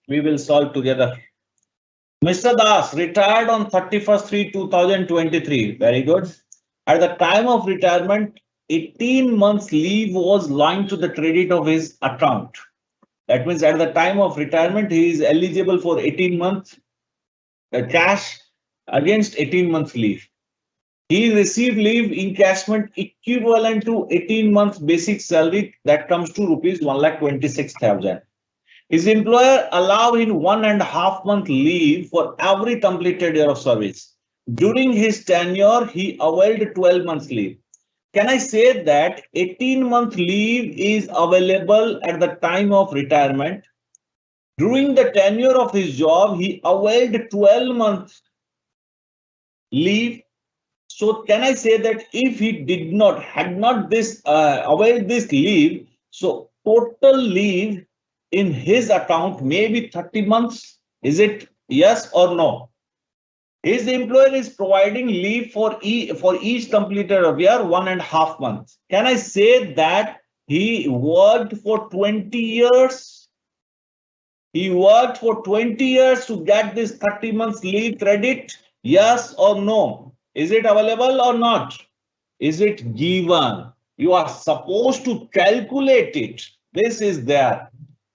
we will solve together. Mr. Das retired on 31st/3/2023. Very good. At the time of retirement, 18 months leave was linked to the credit of his account. That means at the time of retirement, he is eligible for 18 months cash against 18 months leave. He received leave encashment equivalent to 18 months basic salary, that comes to rupees 1,26,000. His employer allowed him 1.5 month leave for every completed year of service. During his tenure, he availed 12 months leave. Can I say that 18-month leave is available at the time of retirement? During the tenure of his job, he availed 12 months leave. So can I say that if he had not availed this leave, so total leave in his account may be 30 months? Is it yes or no? His employer is providing leave for each completed year 1.5 months. Can I say that he worked for 20 years? He worked for 20 years to get this 30 months leave credit? Yes or no? Is it available or not? Is it given? You are supposed to calculate it. This is there.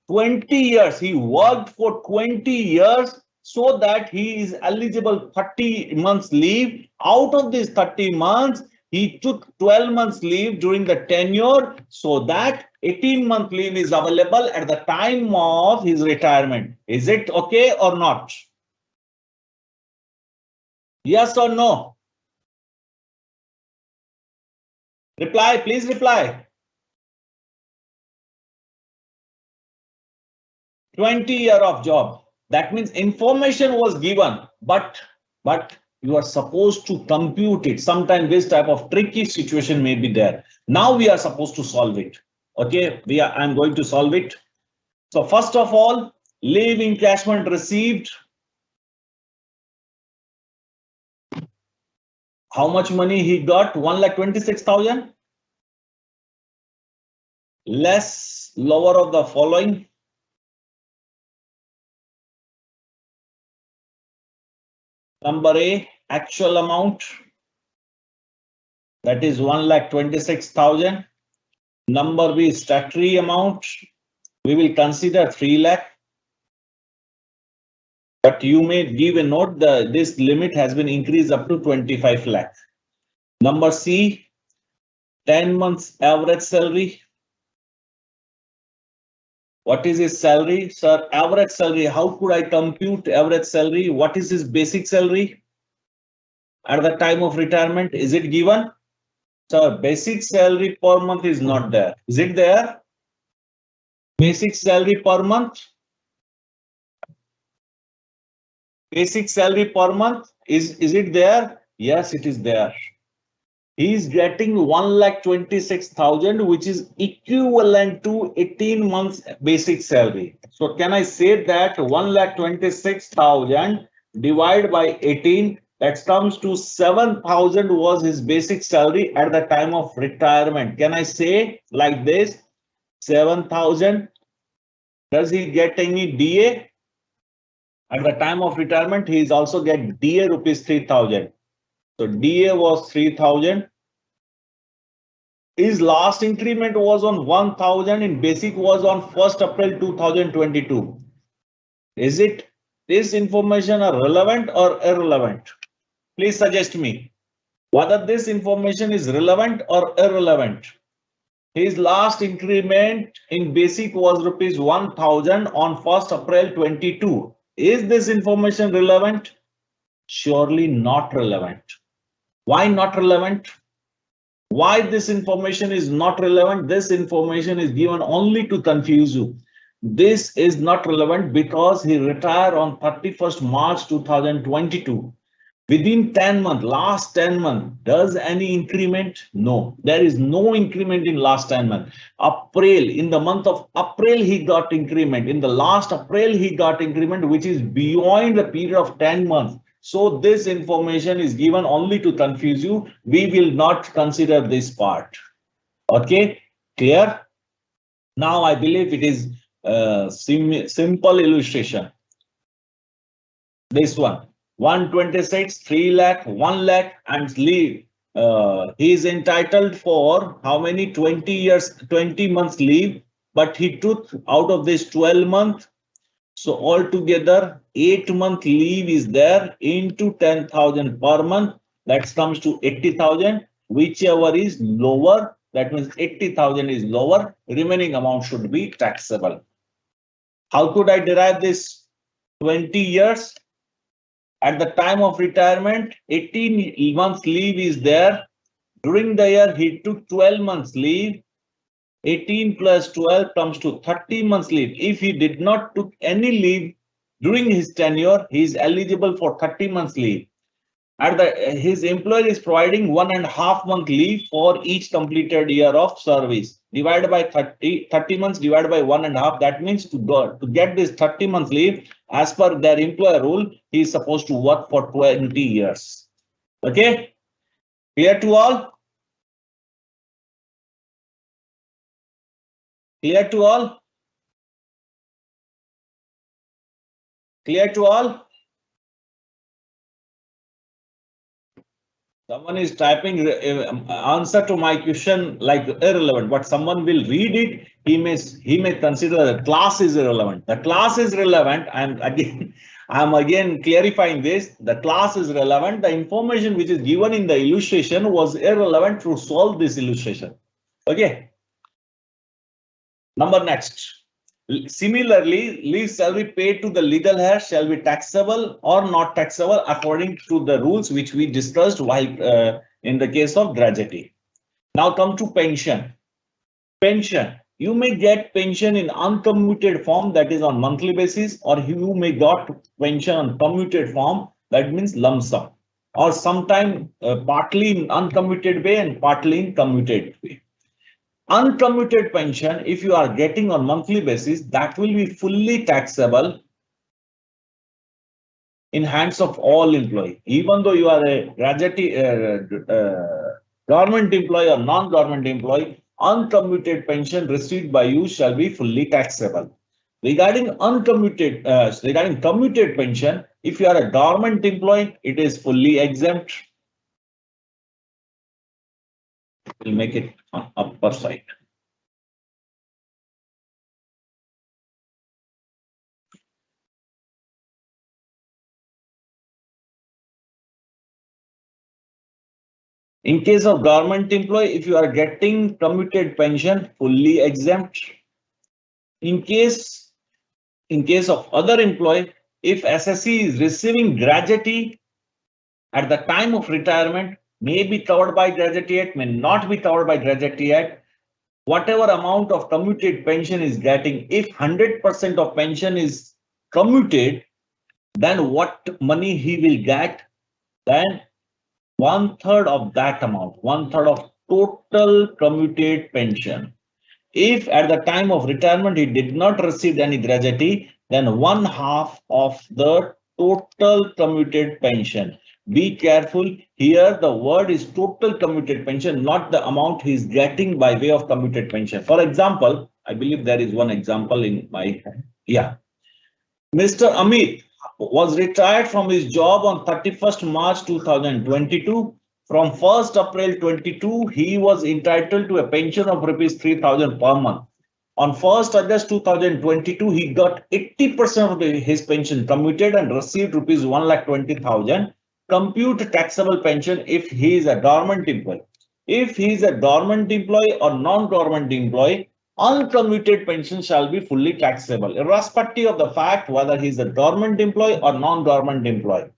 20 years. He worked for 20 years so that he is eligible 30 months leave. Out of these 30 months, he took 12 months leave during the tenure so that 18-month leave is available at the time of his retirement. Is it okay or not? Yes or no? Reply, please reply. 20 year of job. That means information was given, but you are supposed to compute it. Sometimes this type of tricky situation may be there. Now we are supposed to solve it. Okay, I'm going to solve it. So first of all, leave encashment received. How much money he got? 1,26,000. Less lower of the following. Number A, actual amount. That is 1,26,000. Number B, statutory amount. We will consider 3 lakh. But you may give a note that this limit has been increased up to 25 lakh. Number C, 10 months average salary. What is his salary? Sir, average salary. How could I compute average salary? What is his basic salary at the time of retirement? Is it given? Sir, basic salary per month is not there. Is it there? Basic salary per month? Basic salary per month, is it there? Yes, it is there. He is getting 1,26,000, which is equivalent to 18 months basic salary. So can I say that 1,26,000 divided by 18, that comes to 7,000 was his basic salary at the time of retirement. Can I say like this? 7,000. Does he get any DA? At the time of retirement, he is also get DA rupees 3,000. So DA was 3,000. His last increment was on 1,000 and basic was on 1st April 2022. Is it this information are relevant or irrelevant? Please suggest me whether this information is relevant or irrelevant. His last increment in basic was rupees 1,000 on 1st April 22. Is this information relevant? Surely not relevant. Why not relevant? Why this information is not relevant? This information is given only to confuse you. This is not relevant because he retired on 31st March 2022. Within 10 months, last 10 months, does any increment? No, there is no increment in last 10 months. April, in the month of April, he got increment. In the last April, he got increment, which is beyond the period of 10 months. So this information is given only to confuse you. We will not consider this part. Okay, clear? Now I believe it is simple illustration. This one, 126, 3 lakh, 1 lakh, and leave. He is entitled for how many? 20 years, 20 months leave, but he took out of this 12 month. So altogether, 8-month leave is there into 10,000 per month. That comes to 80,000. Whichever is lower, that means 80,000 is lower. Remaining amount should be taxable. How could I derive this 20 years? At the time of retirement, 18 months leave is there. During the year, he took 12 months leave. 18 plus 12 comes to 30 months leave. If he did not took any leave during his tenure, he is eligible for 30 months leave. His employer is providing 1.5 month leave for each completed year of service. Divided by 30 months divided by 1.5. That means to get this 30 months leave, as per their employer rule, he is supposed to work for 20 years. Okay, clear to all? Clear to all? Clear to all? Someone is typing answer to my question like irrelevant, but someone will read it. He may consider the class is irrelevant. The class is relevant. I'm again clarifying this. The class is relevant. The information which is given in the illustration was irrelevant to solve this illustration. Okay. Number next. Similarly, leave salary paid to the legal heir shall be taxable or not taxable according to the rules which we discussed while in the case of gratuity. Now come to pension. Pension. You may get pension in uncommuted form, that is on monthly basis, or you may get pension on commuted form, that means lump sum, or sometime partly in uncommuted way and partly in commuted way. Uncommuted pension, if you are getting on monthly basis, that will be fully taxable in hands of all employee. Even though you are a government employee or non-government employee, uncommuted pension received by you shall be fully taxable. Regarding commuted pension, if you are a government employee, it is fully exempt. We'll make it on upper side. In case of government employee, if you are getting commuted pension, fully exempt. In case of other employee, if SSC is receiving gratuity at the time of retirement, may be covered by Gratuity Act, may not be covered by Gratuity Act. Whatever amount of commuted pension is getting, if 100% of pension is commuted, then what money he will get? Then 1/3 of that amount, 1/3 of total commuted pension. If at the time of retirement he did not receive any gratuity, then 1/2 of the total commuted pension. Be careful here, the word is total commuted pension, not the amount he is getting by way of commuted pension. For example, I believe there is one example in my hand. Yeah. Mr. Amit was retired from his job on 31st March 2022. From 1st April 22, he was entitled to a pension of rupees 3,000 per month. On 1st August 2022, he got 80% of his pension commuted and received rupees 1,20,000. Compute taxable pension if he is a government employee. If he is a government employee or non-government employee, uncommuted pension shall be fully taxable, irrespective of the fact whether he is a government employee or non-government employee.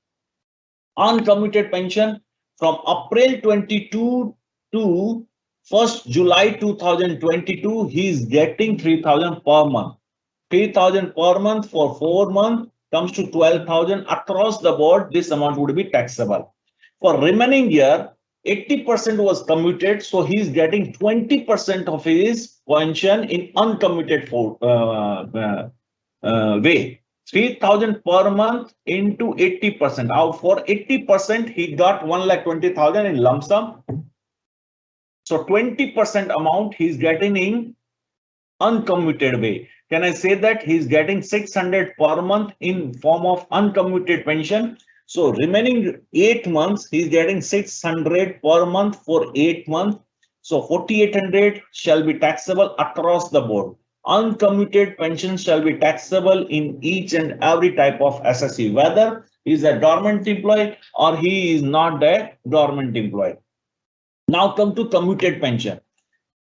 Uncommuted pension from April 22 to 1st July 2022, he is getting 3,000 per month. 3,000 per month for 4 months comes to 12,000 across the board. This amount would be taxable. For remaining year, 80% was commuted, so he is getting 20% of his pension in uncommuted way. 3,000 per month into 80%. Out for 80%, he got 1,20,000 in lump sum. So 20% amount he is getting in uncommuted way. Can I say that he's getting 600 per month in form of uncommuted pension? So remaining 8 months, he's getting 600 per month for 8 months. So 4,800 shall be taxable across the board. Uncommuted pension shall be taxable in each and every type of SSE, whether he's a dormant employee or he is not a dormant employee. Now come to commuted pension.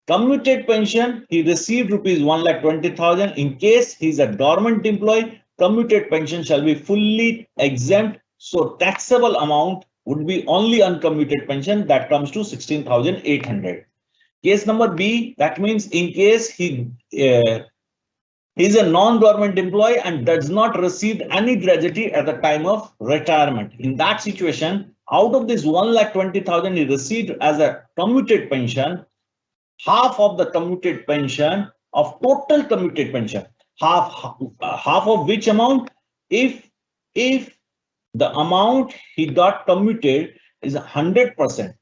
Commuted pension, he received rupees 1,20,000. In case he's a dormant employee, commuted pension shall be fully exempt. So taxable amount would be only uncommuted pension, that comes to 16,800. Case number B, that means in case he is a non-dormant employee and does not receive any gratuity at the time of retirement. In that situation, out of this 1,20,000 he received as a commuted pension, half of the commuted pension of total commuted pension, half of which amount, if the amount he got commuted is 100%,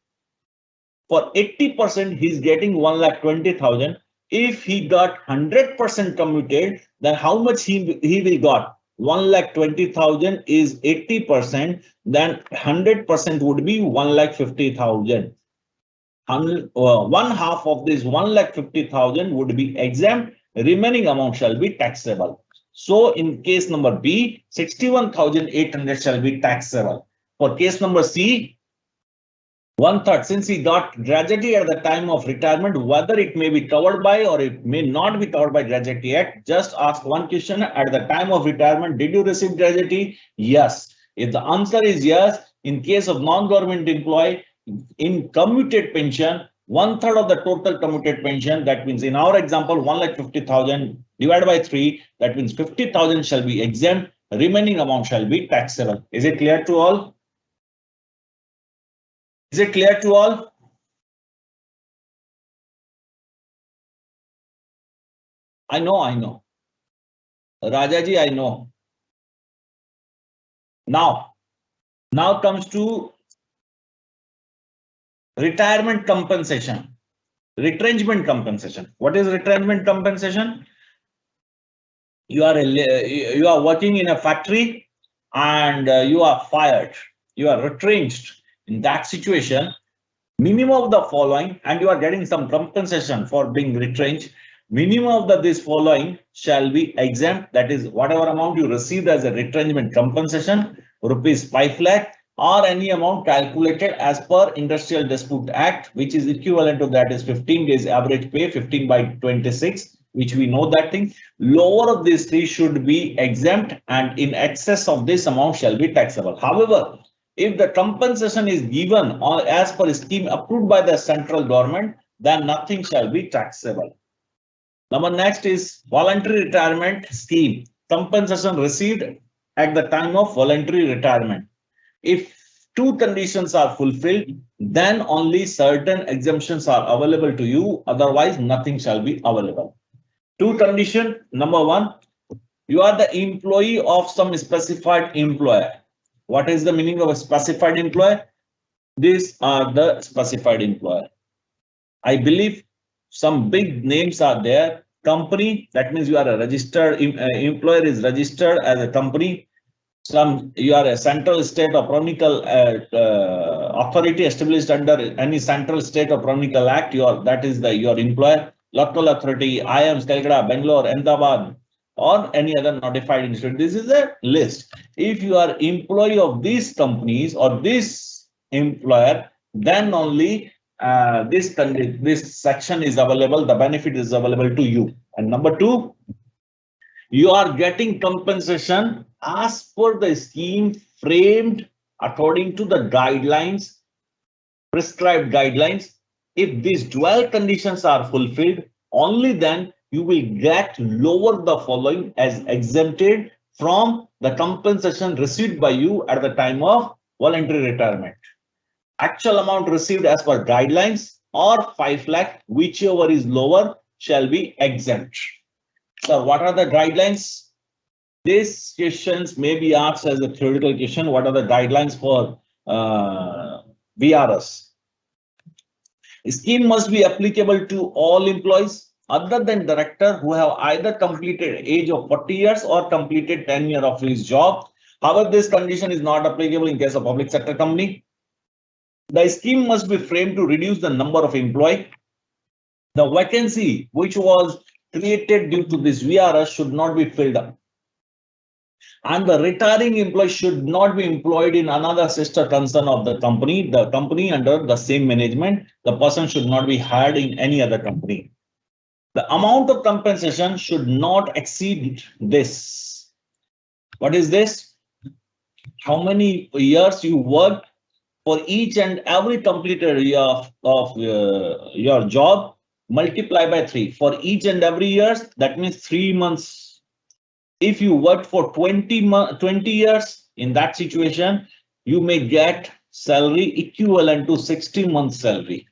for 80% he's getting 1,20,000. If he got 100% commuted, then how much he will got? 1,20,000 is 80%, then 100% would be 1,50,000. One half of this 1,50,000 would be exempt, remaining amount shall be taxable. So in case number B, 61,800 shall be taxable. For case number C, 1/3, since he got gratuity at the time of retirement, whether it may be covered by or it may not be covered by Gratuity Act, just ask one question: at the time of retirement, did you receive gratuity? Yes. If the answer is yes, in case of non-government employee, in commuted pension, 1/3 of the total commuted pension, that means in our example 1,50,000 divided by 3, that means 50,000 shall be exempt, remaining amount shall be taxable. Is it clear to all? Is it clear to all? I know. Rajaji, I know. Now comes to retirement compensation, retrenchment compensation. What is retrenchment compensation? You are working in a factory and you are fired, you are retrenched. In that situation, minimum of the following, and you are getting some compensation for being retrenched. Minimum of this following shall be exempt, that is whatever amount you received as a retrenchment compensation, rupees 5 lakh, or any amount calculated as per Industrial Dispute Act, which is equivalent to that is 15 days average pay, 15 by 26, which we know that thing. Lower of these three should be exempt, and in excess of this amount shall be taxable. However, if the compensation is given or as per a scheme approved by the central government, then nothing shall be taxable. Number next is voluntary retirement scheme. Compensation received at the time of voluntary retirement. If two conditions are fulfilled, then only certain exemptions are available to you. Otherwise, nothing shall be available. Two conditions. Number one, you are the employee of some specified employer. What is the meaning of a specified employer? These are the specified employer. I believe some big names are there. Company, that means you are a registered employer, is registered as a company. You are a central state or provincial authority established under any central state or provincial act. That is your employer. Local authority, IIMs, Calcutta, Bangalore, Ahmedabad, or any other notified institute. This is a list. If you are employee of these companies or this employer, then only this section is available, the benefit is available to you. And number two, you are getting compensation as per the scheme framed according to the guidelines, prescribed guidelines. If these 12 conditions are fulfilled, only then you will get lower the following as exempted from the compensation received by you at the time of voluntary retirement. Actual amount received as per guidelines or 5 lakh, whichever is lower, shall be exempt. So what are the guidelines? These questions may be asked as a theoretical question. What are the guidelines for VRS? Scheme must be applicable to all employees other than director who have either completed age of 40 years or completed 10 years of his job. However, this condition is not applicable in case of public sector company. The scheme must be framed to reduce the number of employees. The vacancy which was created due to this VRS should not be filled up. And the retiring employee should not be employed in another sister concern of the company under the same management. The person should not be hired in any other company. The amount of compensation should not exceed this. What is this? How many years you worked for each and every completed year of your job, multiply by 3. For each and every year, that means 3 months. If you worked for 20 years, in that situation, you may get salary equivalent to 60 months salary.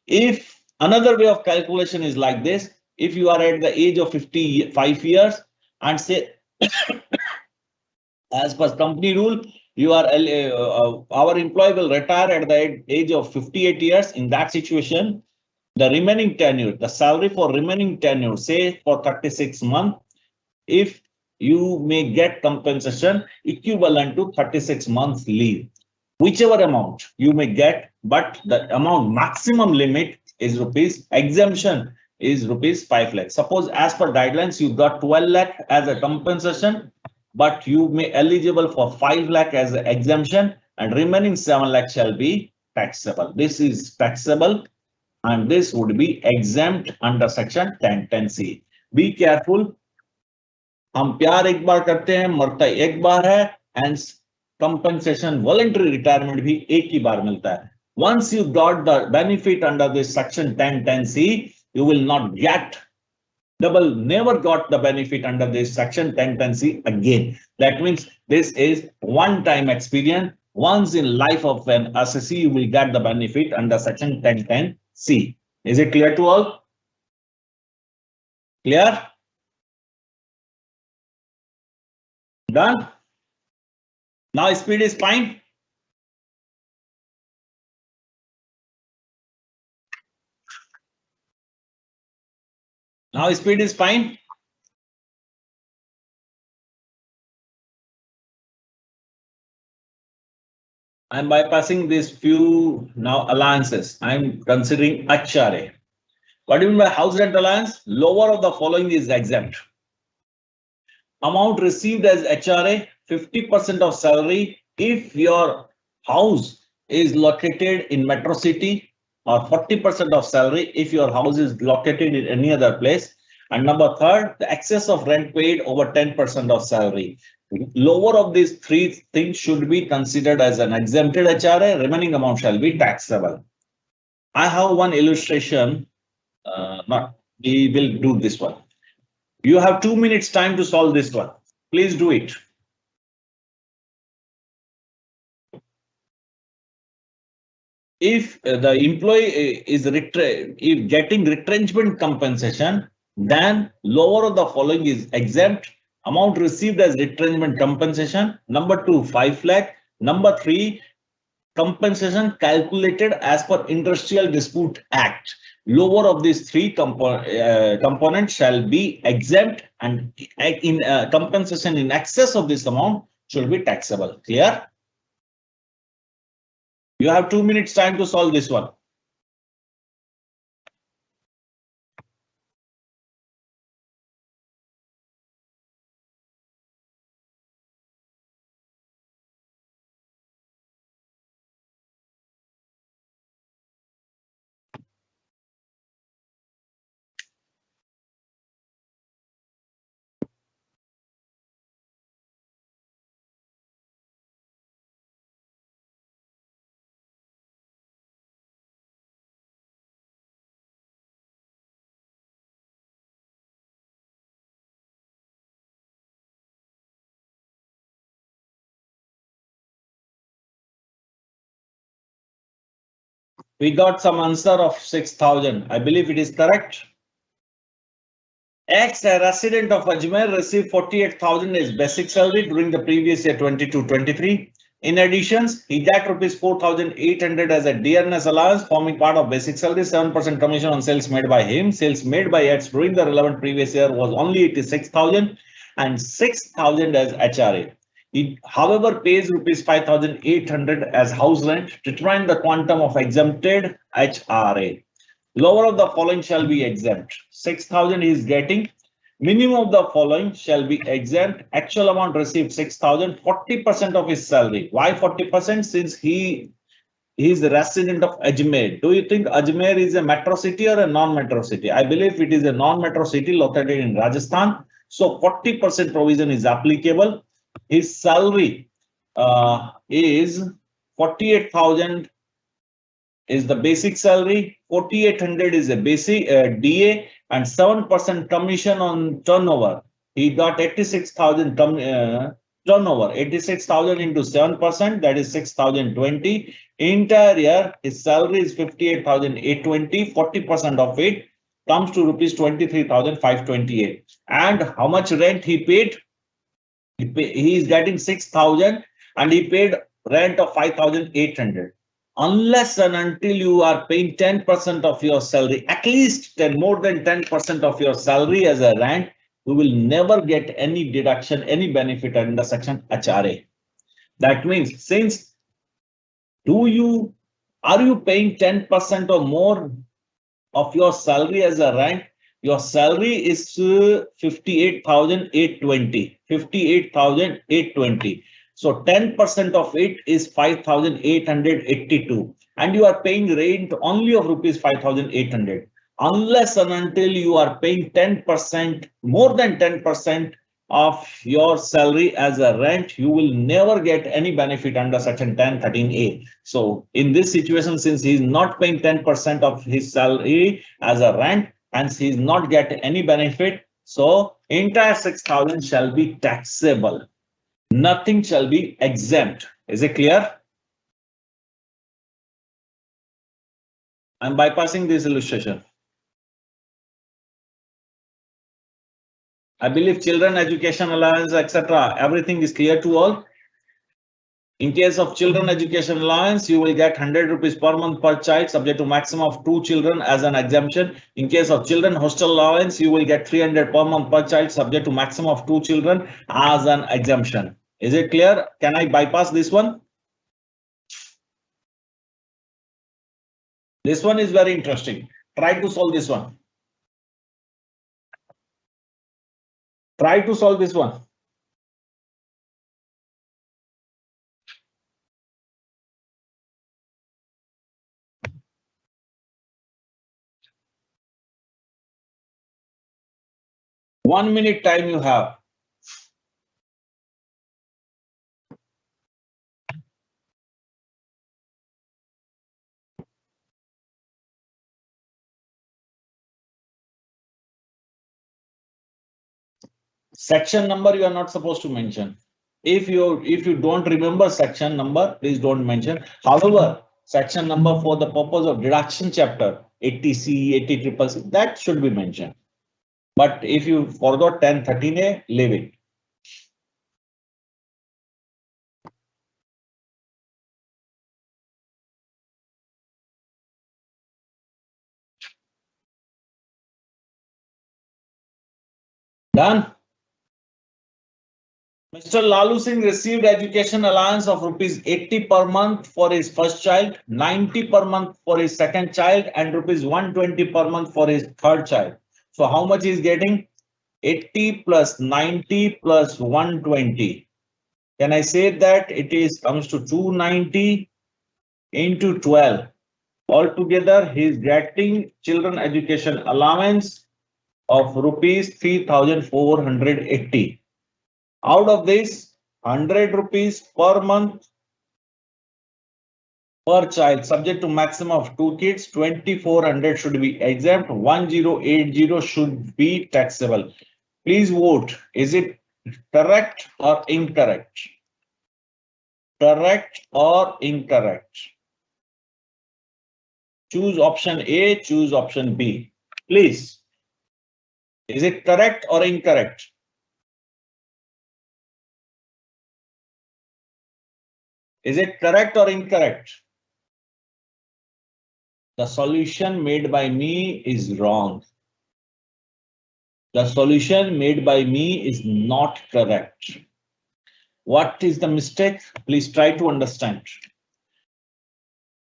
If another way of calculation is like this, if you are at the age of 55 years and say, as per company rule, you are our employee will retire at the age of 58 years. In that situation, the remaining tenure, the salary for remaining tenure, say for 36 months, if you may get compensation equivalent to 36 months leave, whichever amount you may get, but the amount maximum limit is rupees, exemption is rupees 5 lakh. Suppose as per guidelines, you got 12 lakh as a compensation, but you may eligible for 5 lakh as an exemption and remaining 7 lakh shall be taxable. This is taxable and this would be exempt under section 1010C. Be careful. हम प्यार एक बार करते हैं, मरता एक बार है, and compensation voluntary retirement भी एक ही बार मिलता है. Once you got the benefit under this section 1010C, you will not get never got the benefit under this section 1010C again. That means this is one-time experience. Once in life of an assessee, you will get the benefit under section 1010C. Is it clear to all? Clear? Done? Now speed is fine. Now speed is fine. I'm bypassing these few now allowances. I'm considering HRA. What do you mean by house rent allowance? Lower of the following is exempt. Amount received as HRA, 50% of salary if your house is located in metro city, or 40% of salary if your house is located in any other place. And number third, the excess of rent paid over 10% of salary. Lower of these three things should be considered as an exempted HRA. Remaining amount shall be taxable. I have one illustration. We will do this one. You have 2 minutes time to solve this one. Please do it. If the employee is getting retrenchment compensation, then lower of the following is exempt. Amount received as retrenchment compensation. Number 2, 5 lakh. Number 3, compensation calculated as per Industrial Dispute Act. Lower of these three components shall be exempt, and in compensation in excess of this amount should be taxable. Clear? You have 2 minutes time to solve this one. We got some answer of 6,000. I believe it is correct. X, a resident of Ajmer, received 48,000 as basic salary during the previous year 22-23. In addition, he got rupees 4,800 as a dearness allowance forming part of basic salary, 7% commission on sales made by him. Sales made by X during the relevant previous year was only 86,000 and 6,000 as HRA. He, however, pays rupees 5,800 as house rent. Determine the quantum of exempted HRA. Lower of the following shall be exempt. 6,000 he is getting. Minimum of the following shall be exempt. Actual amount received 6,000, 40% of his salary. Why 40%? Since he is a resident of Ajmer. Do you think Ajmer is a metro city or a non-metro city? I believe it is a non-metro city located in Rajasthan. So 40% provision is applicable. His salary is 48,000 is the basic salary, 4,800 is a basic DA, and 7% commission on turnover. He got 86,000 turnover, 86,000 into 7%, that is 6,020. Entire year, his salary is 58,820, 40% of it comes to rupees 23,528. And how much rent he paid? He is getting 6,000 and he paid rent of 5,800. Unless and until you are paying 10% of your salary, at least more than 10% of your salary as a rent, you will never get any deduction, any benefit under section HRA. That means since are you paying 10% or more of your salary as a rent, your salary is 58,820, 58,820. So 10% of it is 5,882 and you are paying rent only of rupees 5,800. Unless and until you are paying 10%, more than 10% of your salary as a rent, you will never get any benefit under section 1013A. So in this situation, since he is not paying 10% of his salary as a rent, and he is not getting any benefit, so entire 6,000 shall be taxable. Nothing shall be exempt. Is it clear? I'm bypassing this illustration. I believe children education allowance, etc. Everything is clear to all. In case of children education allowance, you will get 100 rupees per month per child, subject to maximum of 2 children as an exemption. In case of children hostel allowance, you will get 300 per month per child, subject to maximum of 2 children as an exemption. Is it clear? Can I bypass this one? This one is very interesting. Try to solve this one. Try to solve this one. One minute time you have. Section number you are not supposed to mention. If you don't remember section number, please don't mention. However, section number for the purpose of deduction chapter 80C, 80CCC, that should be mentioned. But if you forgot 1013A, leave it. Done. Mr. Lalu Singh received education allowance of rupees 80 per month for his first child, 90 per month for his second child, and rupees 120 per month for his third child. So how much is getting? 80 plus 90 plus 120. Can I say that it is comes to 290 into 12? Altogether, he is getting children education allowance of rupees 3,480. Out of this, 100 rupees per month per child, subject to maximum of 2 kids, 2,400 should be exempt, 1,080 should be taxable. Please vote. Is it correct or incorrect? Correct or incorrect? Choose option A, choose option B. Please. Is it correct or incorrect? Is it correct or incorrect? The solution made by me is wrong. The solution made by me is not correct. What is the mistake? Please try to understand.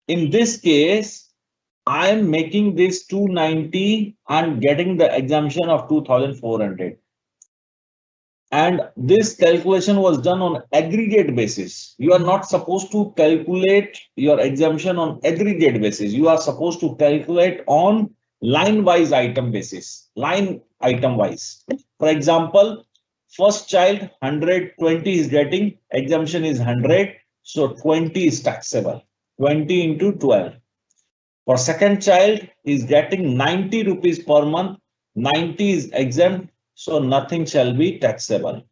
In this case, I am making this 290 and getting the exemption of 2400. And this calculation was done on aggregate basis. You are not supposed to calculate your exemption on aggregate basis. You are supposed to calculate on line wise item basis, line item wise. For example, first child 120 is getting, exemption is 100. So 20 is taxable, 20 into 12. For second child is getting 90 rupees per month, 90 is exempt. So nothing shall be taxable.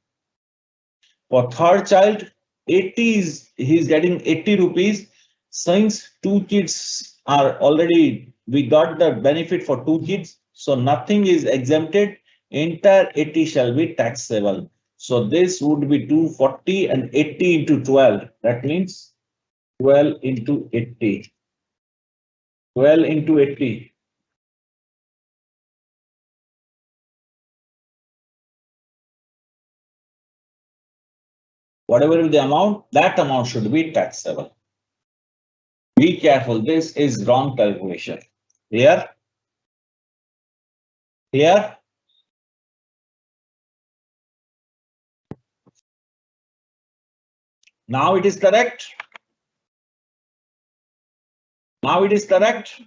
For third child, 80 is he's getting 80 rupees. Since two kids are already, we got the benefit for two kids. So nothing is exempted. Entire 80 shall be taxable. So this would be 240 and 80 into 12. That means 12 into 80. 12 into 80. Whatever is the amount, that amount should be taxable. Be careful, this is wrong calculation. Here. Here. Now it is correct. Now it is correct.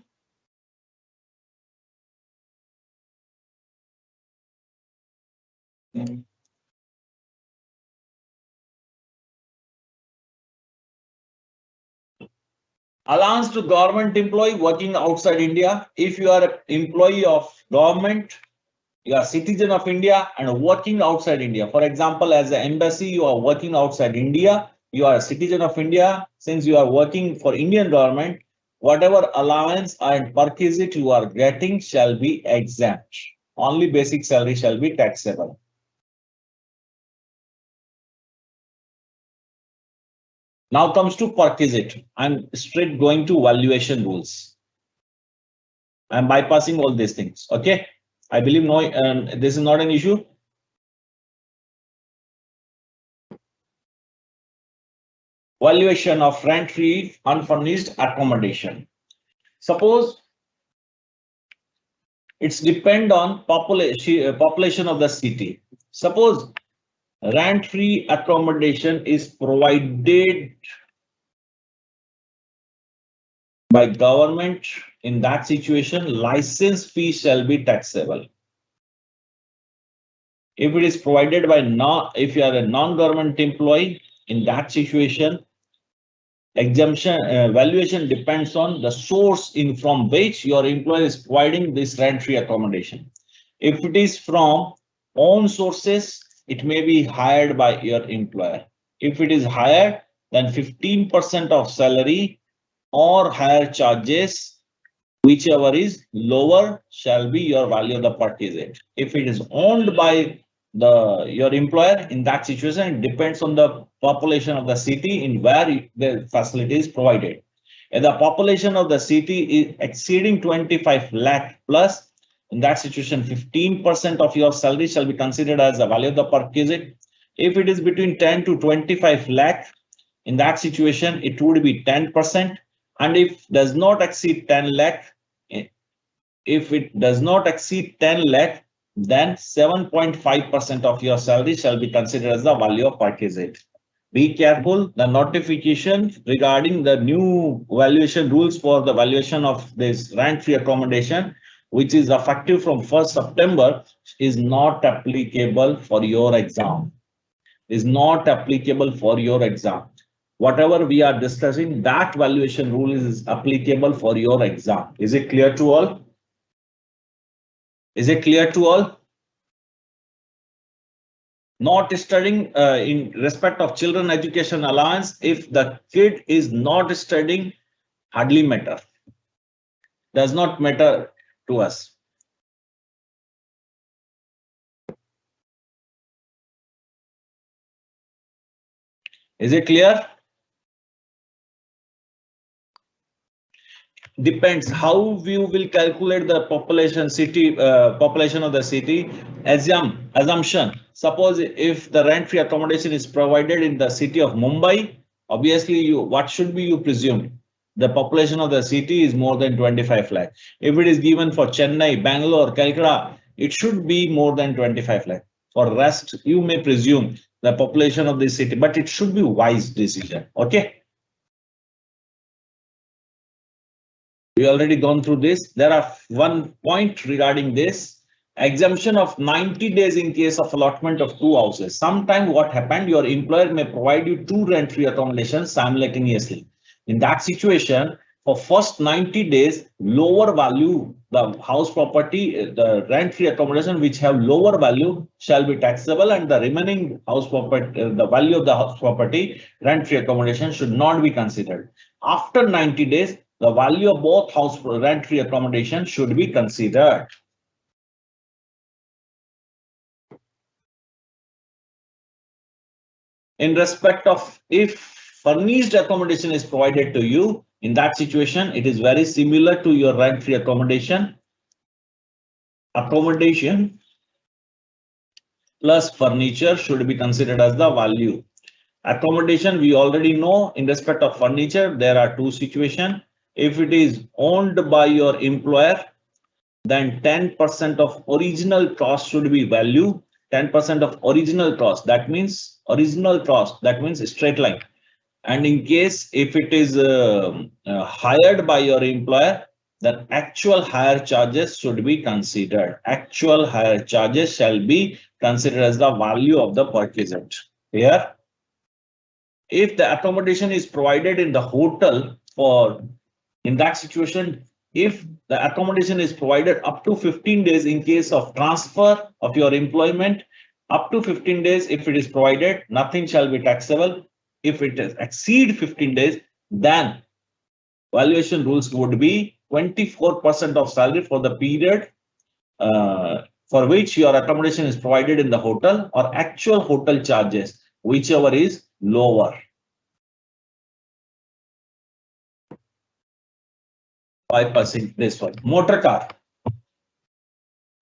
Allowance to government employee working outside India. If you are an employee of government, you are a citizen of India and working outside India. For example, as an embassy, you are working outside India. You are a citizen of India. Since you are working for Indian government, whatever allowance and perquisite you are getting shall be exempt. Only basic salary shall be taxable. Now comes to perquisite. I'm straight going to valuation rules. I'm bypassing all these things. Okay. I believe no, this is not an issue. Valuation of rent-free unfurnished accommodation. Suppose it's depend on population of the city. Suppose rent-free accommodation is provided by government. In that situation, license fee shall be taxable. If it is provided by if you are a non-government employee, in that situation, exemption valuation depends on the source in from which your employer is providing this rent-free accommodation. If it is from own sources, it may be hired by your employer. If it is hired, then 15% of salary or higher charges, whichever is lower, shall be your value of the perquisite. If it is owned by your employer, in that situation, it depends on the population of the city in where the facility is provided. If the population of the city is exceeding 25 lakh plus, in that situation, 15% of your salary shall be considered as the value of the perquisite. If it is between 10 to 25 lakh, in that situation, it would be 10%. And if does not exceed 10 lakh, if it does not exceed 10 lakh, then 7.5% of your salary shall be considered as the value of perquisite. Be careful, the notification regarding the new valuation rules for the valuation of this rent-free accommodation, which is effective from 1st September, is not applicable for your exam. Is not applicable for your exam. Whatever we are discussing, that valuation rule is applicable for your exam. Is it clear to all? Is it clear to all? Not studying in respect of children education allowance, if the kid is not studying, hardly matter. does not matter to us. Is it clear? Depends how you will calculate the population of the city. Assumption, suppose if the rent free accommodation is provided in the city of Mumbai, obviously what should be you presume? The population of the city is more than 25 lakh. If it is given for Chennai, Bangalore, Calcutta, it should be more than 25 lakh. For rest, you may presume the population of the city, but it should be wise decision. Okay. We already gone through this. There are one point regarding this exemption of 90 days in case of allotment of two houses. Sometime what happened, your employer may provide you two rent-free accommodations simultaneously. In that situation, for first 90 days, lower value, the house property, the rent-free accommodation which have lower value shall be taxable, and the remaining house property, the value of the house property, rent-free accommodation should not be considered. After 90 days, the value of both house rent-free accommodation should be considered. In respect of if furnished accommodation is provided to you, in that situation, it is very similar to your rent-free accommodation. Accommodation plus furniture should be considered as the value. Accommodation, we already know. In respect of furniture, there are two situations. If it is owned by your employer, then 10% of original cost should be value. 10% of original cost, that means straight line. And in case if it is hired by your employer, then actual hire charges should be considered. Actual hire charges shall be considered as the value of the perquisite. Here, if the accommodation is provided in the hotel, in that situation, if the accommodation is provided up to 15 days in case of transfer of your employment, up to 15 days, if it is provided, nothing shall be taxable. If it exceed 15 days, then valuation rules would be 24% of salary for the period for which your accommodation is provided in the hotel, or actual hotel charges, whichever is lower. 5% this one. Motor car.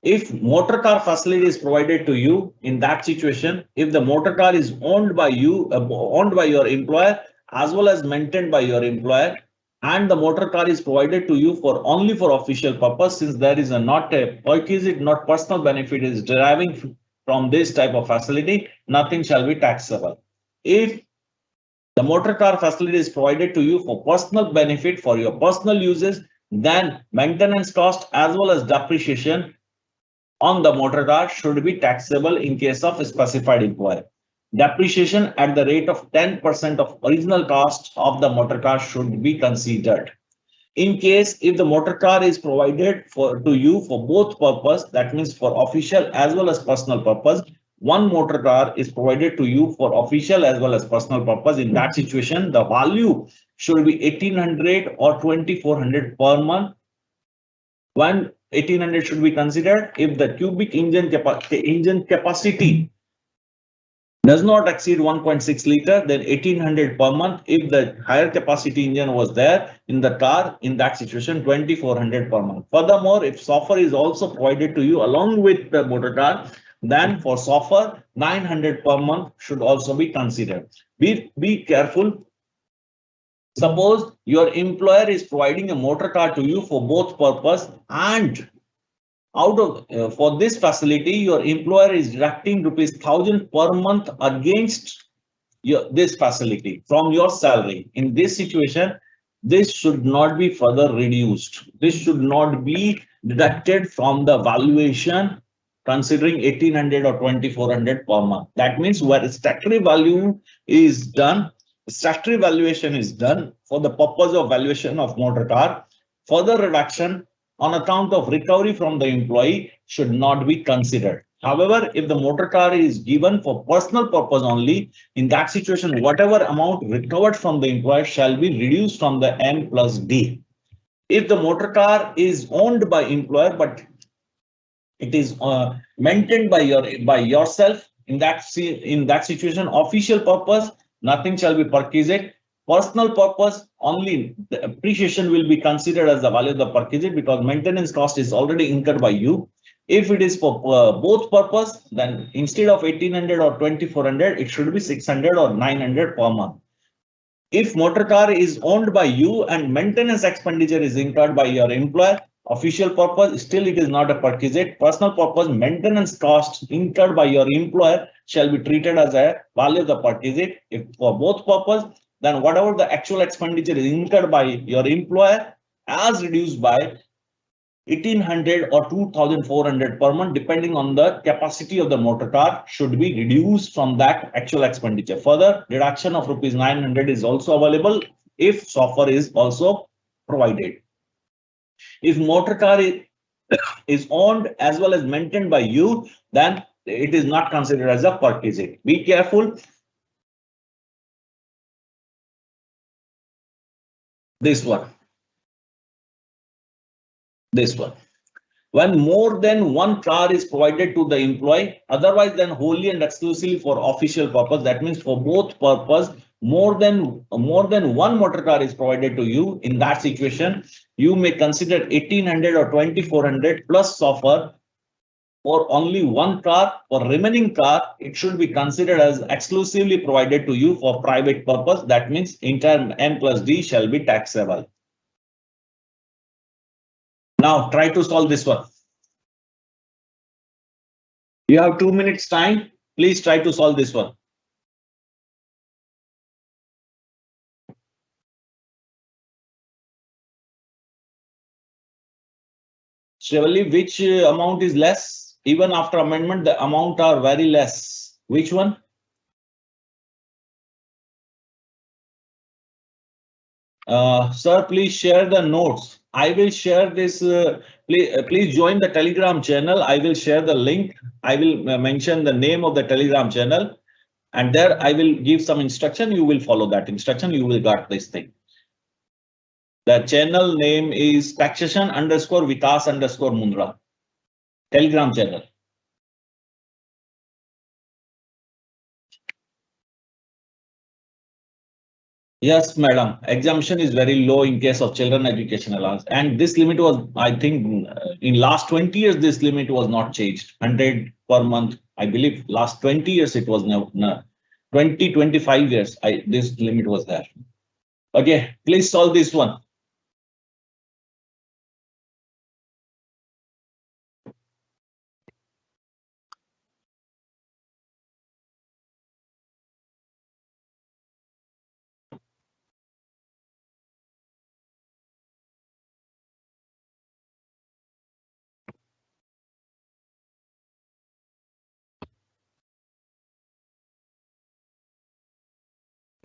If motor car facility is provided to you, in that situation, if the motor car is owned by you, owned by your employer, as well as maintained by your employer, and the motor car is provided to you for only for official purpose, since there is not a perquisite, not personal benefit is deriving from this type of facility, nothing shall be taxable. If the motor car facility is provided to you for personal benefit, for your personal uses, then maintenance cost as well as depreciation on the motor car should be taxable in case of a specified employer. Depreciation at the rate of 10% of original cost of the motor car should be considered. In case if the motor car is provided to you for both purpose, that means for official as well as personal purpose, one motor car is provided to you for official as well as personal purpose. In that situation, the value should be 1800 or 2400 per month. When 1800 should be considered if the cubic engine capacity does not exceed 1.6 liter, then 1800 per month. If the higher capacity engine was there in the car, in that situation, 2400 per month. Furthermore, if software is also provided to you along with the motor car, then for software, 900 per month should also be considered. Be careful. Suppose your employer is providing a motor car to you for both purpose, and out of for this facility, your employer is deducting ₹1000 per month against this facility from your salary. In this situation, this should not be further reduced. This should not be deducted from the valuation, considering 1800 or 2400 per month. That means where statutory value is done, statutory valuation is done for the purpose of valuation of motor car, further reduction on account of recovery from the employee should not be considered. However, if the motor car is given for personal purpose only, in that situation, whatever amount recovered from the employer shall be reduced from the M plus D. If the motor car is owned by employer, but it is maintained by yourself, in that situation, official purpose, nothing shall be perquisite. Personal purpose, only the appreciation will be considered as the value of the perquisite, because maintenance cost is already incurred by you. If it is for both purpose, then instead of 1800 or 2400, it should be 600 or 900 per month. If motor car is owned by you and maintenance expenditure is incurred by your employer, official purpose, still it is not a perquisite. Personal purpose, maintenance costs incurred by your employer shall be treated as a value of the perquisite. If for both purpose, then whatever the actual expenditure is incurred by your employer as reduced by 1800 or 2400 per month, depending on the capacity of the motor car, should be reduced from that actual expenditure. Further, deduction of rupees 900 is also available if software is also provided. If motor car is owned as well as maintained by you, then it is not considered as a perquisite. Be careful. This one. When more than one car is provided to the employee, otherwise than wholly and exclusively for official purpose, that means for both purpose, more than one motor car is provided to you. In that situation, you may consider 1800 or 2400 plus offer for only one car. For remaining car, it should be considered as exclusively provided to you for private purpose. That means entire M plus D shall be taxable. Now try to solve this one. You have 2 minutes time. Please try to solve this one. Shivali, which amount is less? Even after amendment, the amount are very less. Which one? Sir, please share the notes. I will share this. Please join the Telegram channel. I will share the link. I will mention the name of the Telegram channel, and there I will give some instruction. You will follow that instruction. You will got this thing. The channel name is taxation underscore Vikas underscore Mundra. Telegram channel. Yes, madam. Exemption is very low in case of children education allowance, and this limit was, I think, in last 20 years, this limit was not changed. 100 per month, I believe. Last 20 years, it was no 25 years. This limit was there. Okay, please solve this one.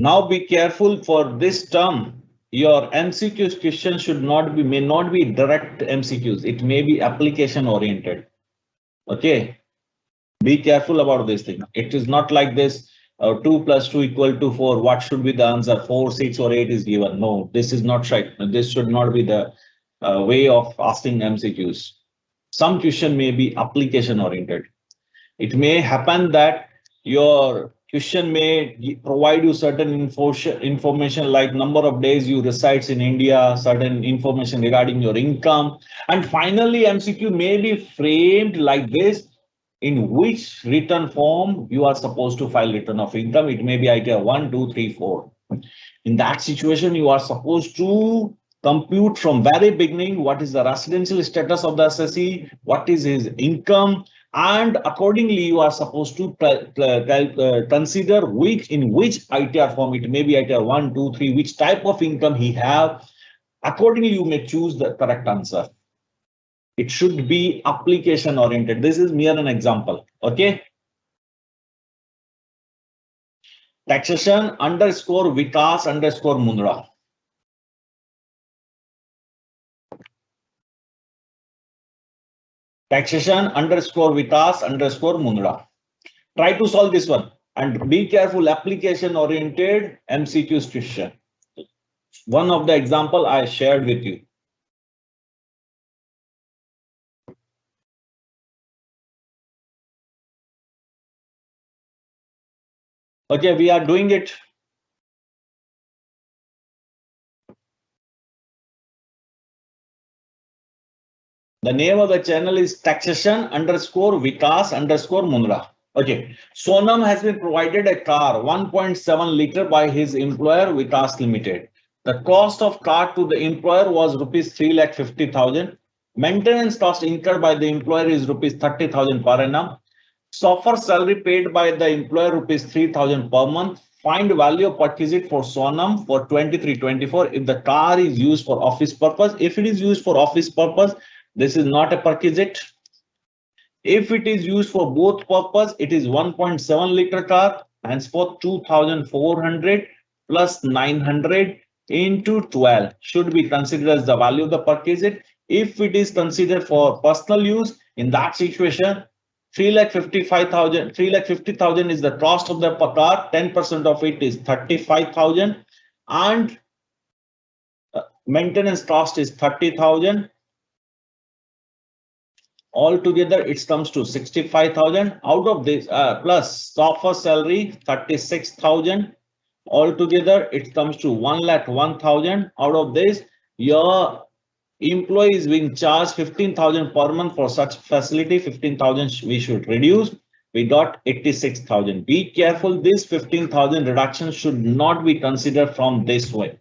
Now be careful for this term. Your MCQs question may not be direct MCQs. It may be application oriented. Okay. Be careful about this thing. It is not like this. 2 plus 2 equal to 4. What should be the answer? 4, 6 or 8 is given. No, this is not right. This should not be the way of asking MCQs. Some question may be application oriented. It may happen that your question may provide you certain information like number of days you resides in India, certain information regarding your income, and finally MCQ may be framed like this: in which return form you are supposed to file return of income. It may be idea 1, 2, 3, 4. In that situation, you are supposed to compute from very beginning what is the residential status of the assessee, what is his income, and accordingly you are supposed to consider in which ITR form. It may be ITR 1, 2, 3, which type of income he have. Accordingly, you may choose the correct answer. It should be application oriented. This is mere an example. Okay. Taxation underscore Vikas underscore Mundra. Taxation underscore Vikas underscore Mundra. Try to solve this one and be careful. Application oriented MCQ question. One of the example I shared with you. Okay, we are doing it. The name of the channel is taxation underscore Vikas underscore Mundra. Okay, Sonam has been provided a car 1.7 liter by his employer Vikas Limited. The cost of car to the employer was rupees 3,50,000. Maintenance cost incurred by the employer is rupees 30,000 per annum. Software salary paid by the employer rupees 3,000 per month. Find value of perquisite for Sonam for 23-24 if the car is used for office purpose. If it is used for office purpose, this is not a perquisite. If it is used for both purpose, it is 1.7 liter car, henceforth 2,400 plus 900 into 12 should be considered as the value of the perquisite. If it is considered for personal use, in that situation, 3,55,000, 3,50,000 is the cost of the car, 10% of it is 35,000, and maintenance cost is 30,000. Altogether, it comes to 65,000. Out of this, plus software salary 36,000. Altogether, it comes to 1,01,000. Out of this, your employee is being charged 15,000 per month for such facility. 15,000 we should reduce. We got 86,000. Be careful. This 15,000 reduction should not be considered from this way.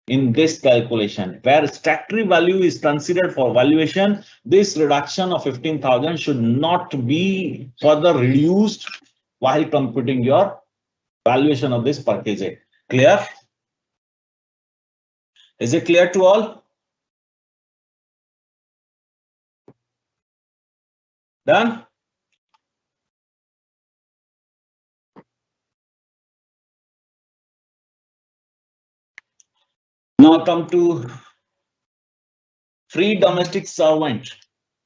In this calculation, where statutory value is considered for valuation, this reduction of 15,000 should not be further reduced while computing your valuation of this perquisite. Clear? Is it clear to all? Done? Now come to free domestic servant.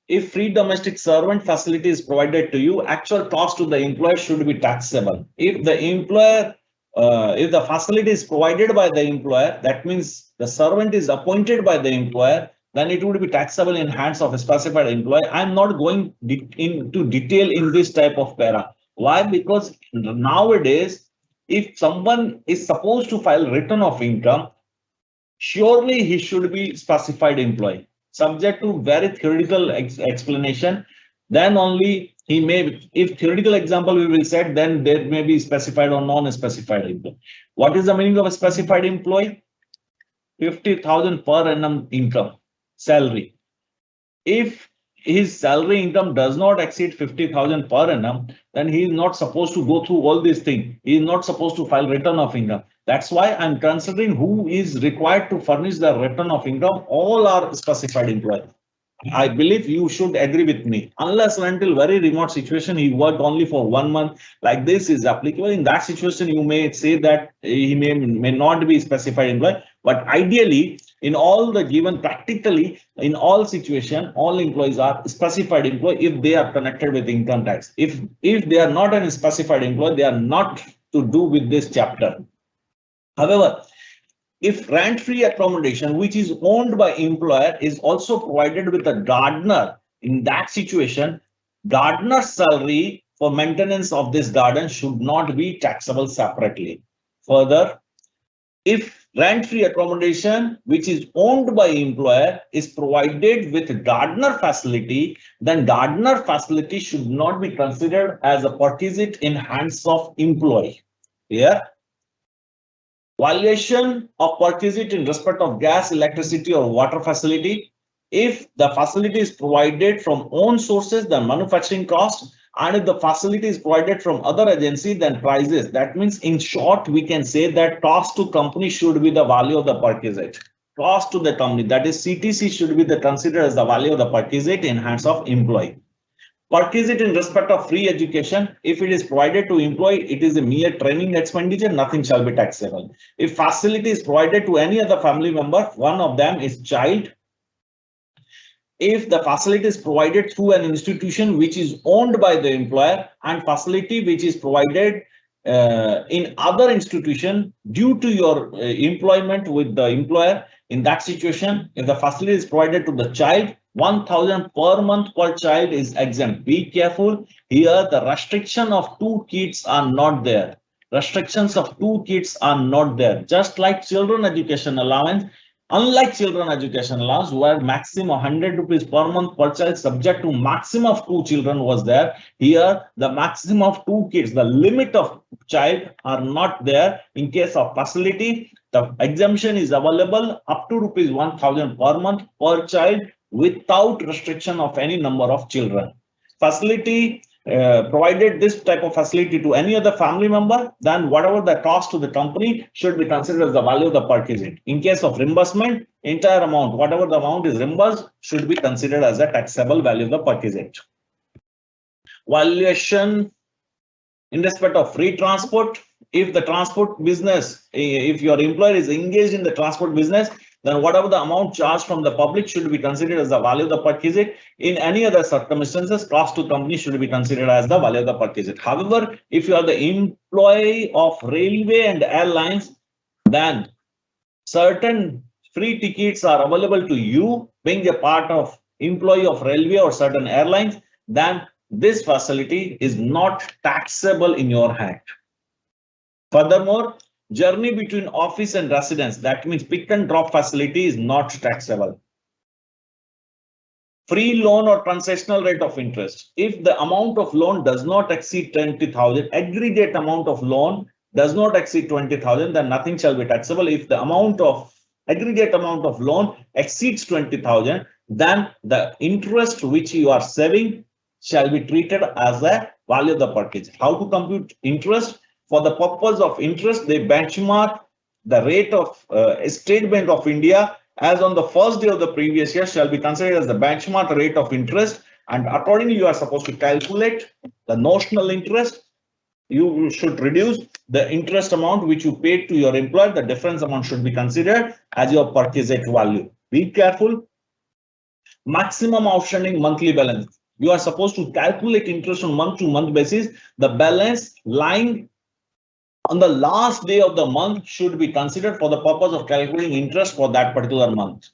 If free domestic servant facility is provided to you, actual cost to the employer should be taxable. If the employer, if the facility is provided by the employer, that means the servant is appointed by the employer, then it would be taxable in hands of a specified employee. I'm not going into detail in this type of para. Why? Because nowadays, if someone is supposed to file return of income, surely he should be specified employee, subject to very theoretical explanation. Then only he may, if theoretical example we will set, then there may be specified or non-specified employee. What is the meaning of a specified employee? 50,000 per annum income salary. If his salary income does not exceed 50,000 per annum, then he is not supposed to go through all these things. He is not supposed to file return of income. That's why I'm considering who is required to furnish the return of income. All are specified employees. I believe you should agree with me. Unless until very remote situation, he worked only for 1 month, like this is applicable. In that situation, you may say that he may not be specified employee. But ideally, in all the given practically, in all situation, all employees are specified employee if they are connected with income tax. If they are not a specified employee, they are not to do with this chapter. However, if rent-free accommodation, which is owned by employer, is also provided with a gardener, in that situation, gardener's salary for maintenance of this garden should not be taxable separately. Further, if rent-free accommodation, which is owned by employer, is provided with gardener facility, then gardener facility should not be considered as a perquisite in hands of employee. Here. Valuation of perquisite in respect of gas, electricity, or water facility. If the facility is provided from own sources, then manufacturing cost, and if the facility is provided from other agency, then prices. That means, in short, we can say that cost to company should be the value of the perquisite. Cost to the company, that is CTC, should be the considered as the value of the perquisite in hands of employee. Perquisite in respect of free education, if it is provided to employee, it is a mere training expenditure, nothing shall be taxable. If facility is provided to any other family member, one of them is child. If the facility is provided through an institution which is owned by the employer, and facility which is provided in other institution due to your employment with the employer, in that situation, if the facility is provided to the child, 1,000 per month per child is exempt. Be careful here, the restriction of 2 kids are not there. restrictions of 2 kids are not there. Just like children education allowance, unlike children education allowance, where maximum 100 rupees per month per child subject to maximum of 2 children was there, here the maximum of 2 kids, the limit of child are not there. In case of facility, the exemption is available up to rupees 1000 per month per child without restriction of any number of children. Facility provided this type of facility to any other family member, then whatever the cost to the company should be considered as the value of the perquisite. In case of reimbursement, entire amount, whatever the amount is reimbursed, should be considered as a taxable value of the perquisite. Valuation in respect of free transport. If the transport business, if your employer is engaged in the transport business, then whatever the amount charged from the public should be considered as the value of the perquisite. In any other circumstances, cost to company should be considered as the value of the perquisite. However, if you are the employee of railway and airlines, then certain free tickets are available to you being a part of employee of railway or certain airlines, then this facility is not taxable in your hand. Furthermore, journey between office and residence, that means pick and drop facility, is not taxable. Free loan or concessional rate of interest. If the amount of loan does not exceed 20,000, aggregate amount of loan does not exceed 20,000, then nothing shall be taxable. If the amount of aggregate amount of loan exceeds 20,000, then the interest which you are saving shall be treated as a value of the perquisite. How to compute interest? For the purpose of interest, they benchmark the rate of State Bank of India as on the first day of the previous year shall be considered as the benchmark rate of interest, and accordingly you are supposed to calculate the notional interest. You should reduce the interest amount which you paid to your employer. The difference amount should be considered as your perquisite value. Be careful. Maximum outstanding monthly balance. You are supposed to calculate interest on month-to-month basis. The balance lying on the last day of the month should be considered for the purpose of calculating interest for that particular month.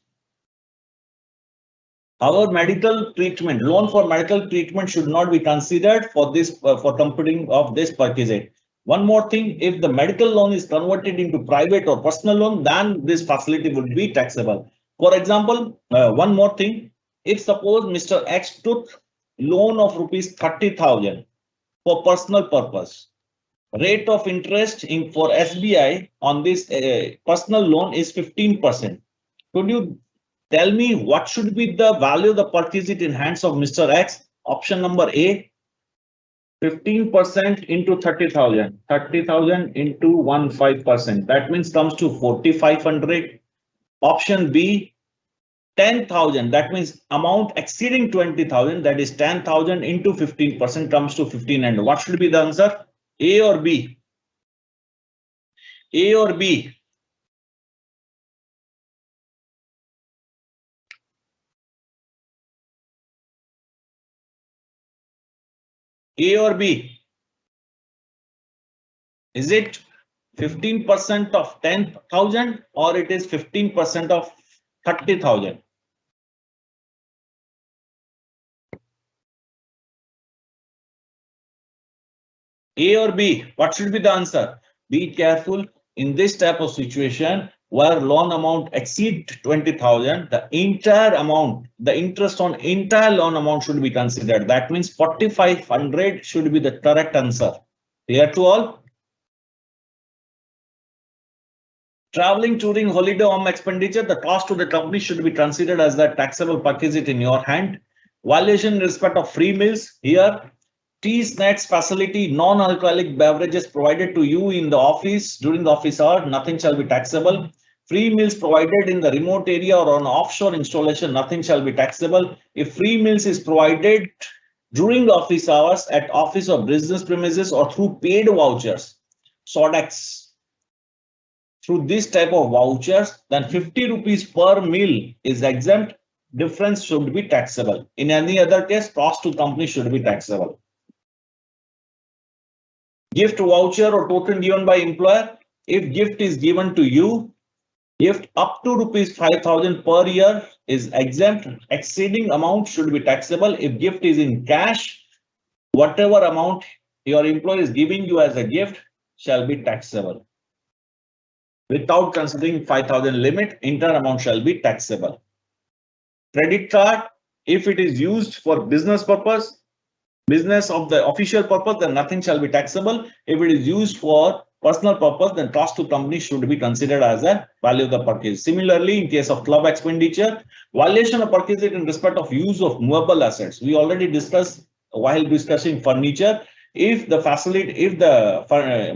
Our medical treatment, loan for medical treatment should not be considered for this for computing of this perquisite. One more thing, if the medical loan is converted into private or personal loan, then this facility would be taxable. For example, one more thing, if suppose Mr. X took loan of rupees 30,000 for personal purpose, rate of interest for SBI on this personal loan is 15%. Could you tell me what should be the value of the perquisite in hands of Mr. X? Option number A, 15% into 30,000. 30,000 into 15%. That means comes to 4,500. Option B, 10,000. That means amount exceeding 20,000. That is 10,000 into 15% comes to 1,500. What should be the answer? A or B? A or B? A or B? Is it 15% of 10,000 or it is 15% of 30,000? A or B? What should be the answer? Be careful in this type of situation where loan amount exceed 20,000, the entire amount, the interest on entire loan amount should be considered. That means 4,500 should be the correct answer. Clear to all? Traveling, touring, holiday home expenditure, the cost to the company should be considered as the taxable perquisite in your hand. Valuation in respect of free meals, here tea, snacks facility, non-alcoholic beverages provided to you in the office during the office hour, nothing shall be taxable. Free meals provided in the remote area or on offshore installation, nothing shall be taxable. If free meals is provided during the office hours at office or business premises or through paid vouchers, SODEX, through this type of vouchers, then 50 rupees per meal is exempt. Difference should be taxable. In any other case, cost to company should be taxable. Gift voucher or token given by employer. If gift is given to you, gift up to rupees 5,000 per year is exempt. Exceeding amount should be taxable. If gift is in cash, whatever amount your employer is giving you as a gift, shall be taxable. Without considering 5,000 limit, entire amount shall be taxable. Credit card, if it is used for business purpose, business of the official purpose, then nothing shall be taxable. If it is used for personal purpose, then cost to company should be considered as a value of the perquisite. Similarly, in case of club expenditure, valuation of perquisite in respect of use of movable assets. We already discussed while discussing furniture. If the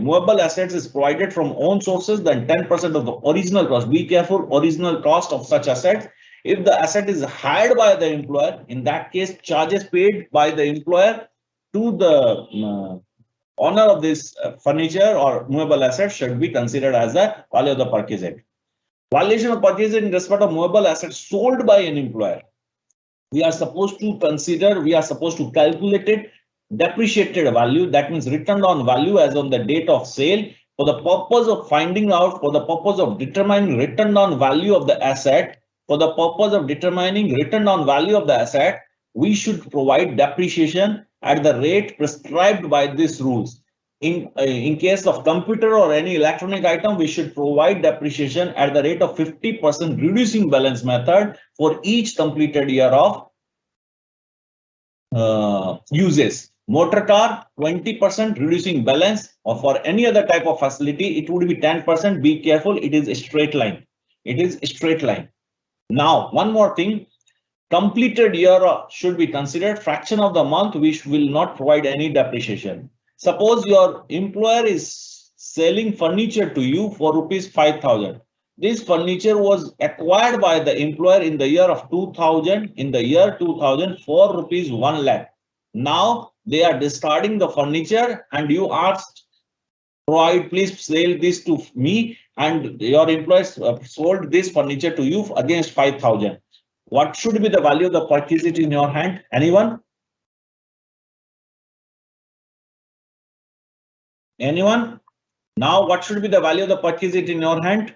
movable assets is provided from own sources, then 10% of the original cost. Be careful, original cost of such assets. If the asset is hired by the employer, in that case, charges paid by the employer to the owner of this furniture or movable asset should be considered as the value of the perquisite. Valuation of perquisite in respect of movable assets sold by an employer. We are supposed to calculate it depreciated value. That means return on value as on the date of sale for the purpose of finding out, for the purpose of determining return on value of the asset. For the purpose of determining return on value of the asset, we should provide depreciation at the rate prescribed by these rules. In case of computer or any electronic item, we should provide depreciation at the rate of 50% reducing balance method for each completed year of uses. Motor car, 20% reducing balance, or for any other type of facility, it would be 10%. Be careful, it is a straight line. It is a straight line. Now, one more thing, completed year should be considered. Fraction of the month, we will not provide any depreciation. Suppose your employer is selling furniture to you for rupees 5,000. This furniture was acquired by the employer in the year of 2000, for rupees 1 lakh. Now they are discarding the furniture and you asked, provide, please sell this to me, and your employer sold this furniture to you against 5,000. What should be the value of the perquisite in your hand? Anyone? Anyone? Now, what should be the value of the perquisite in your hand?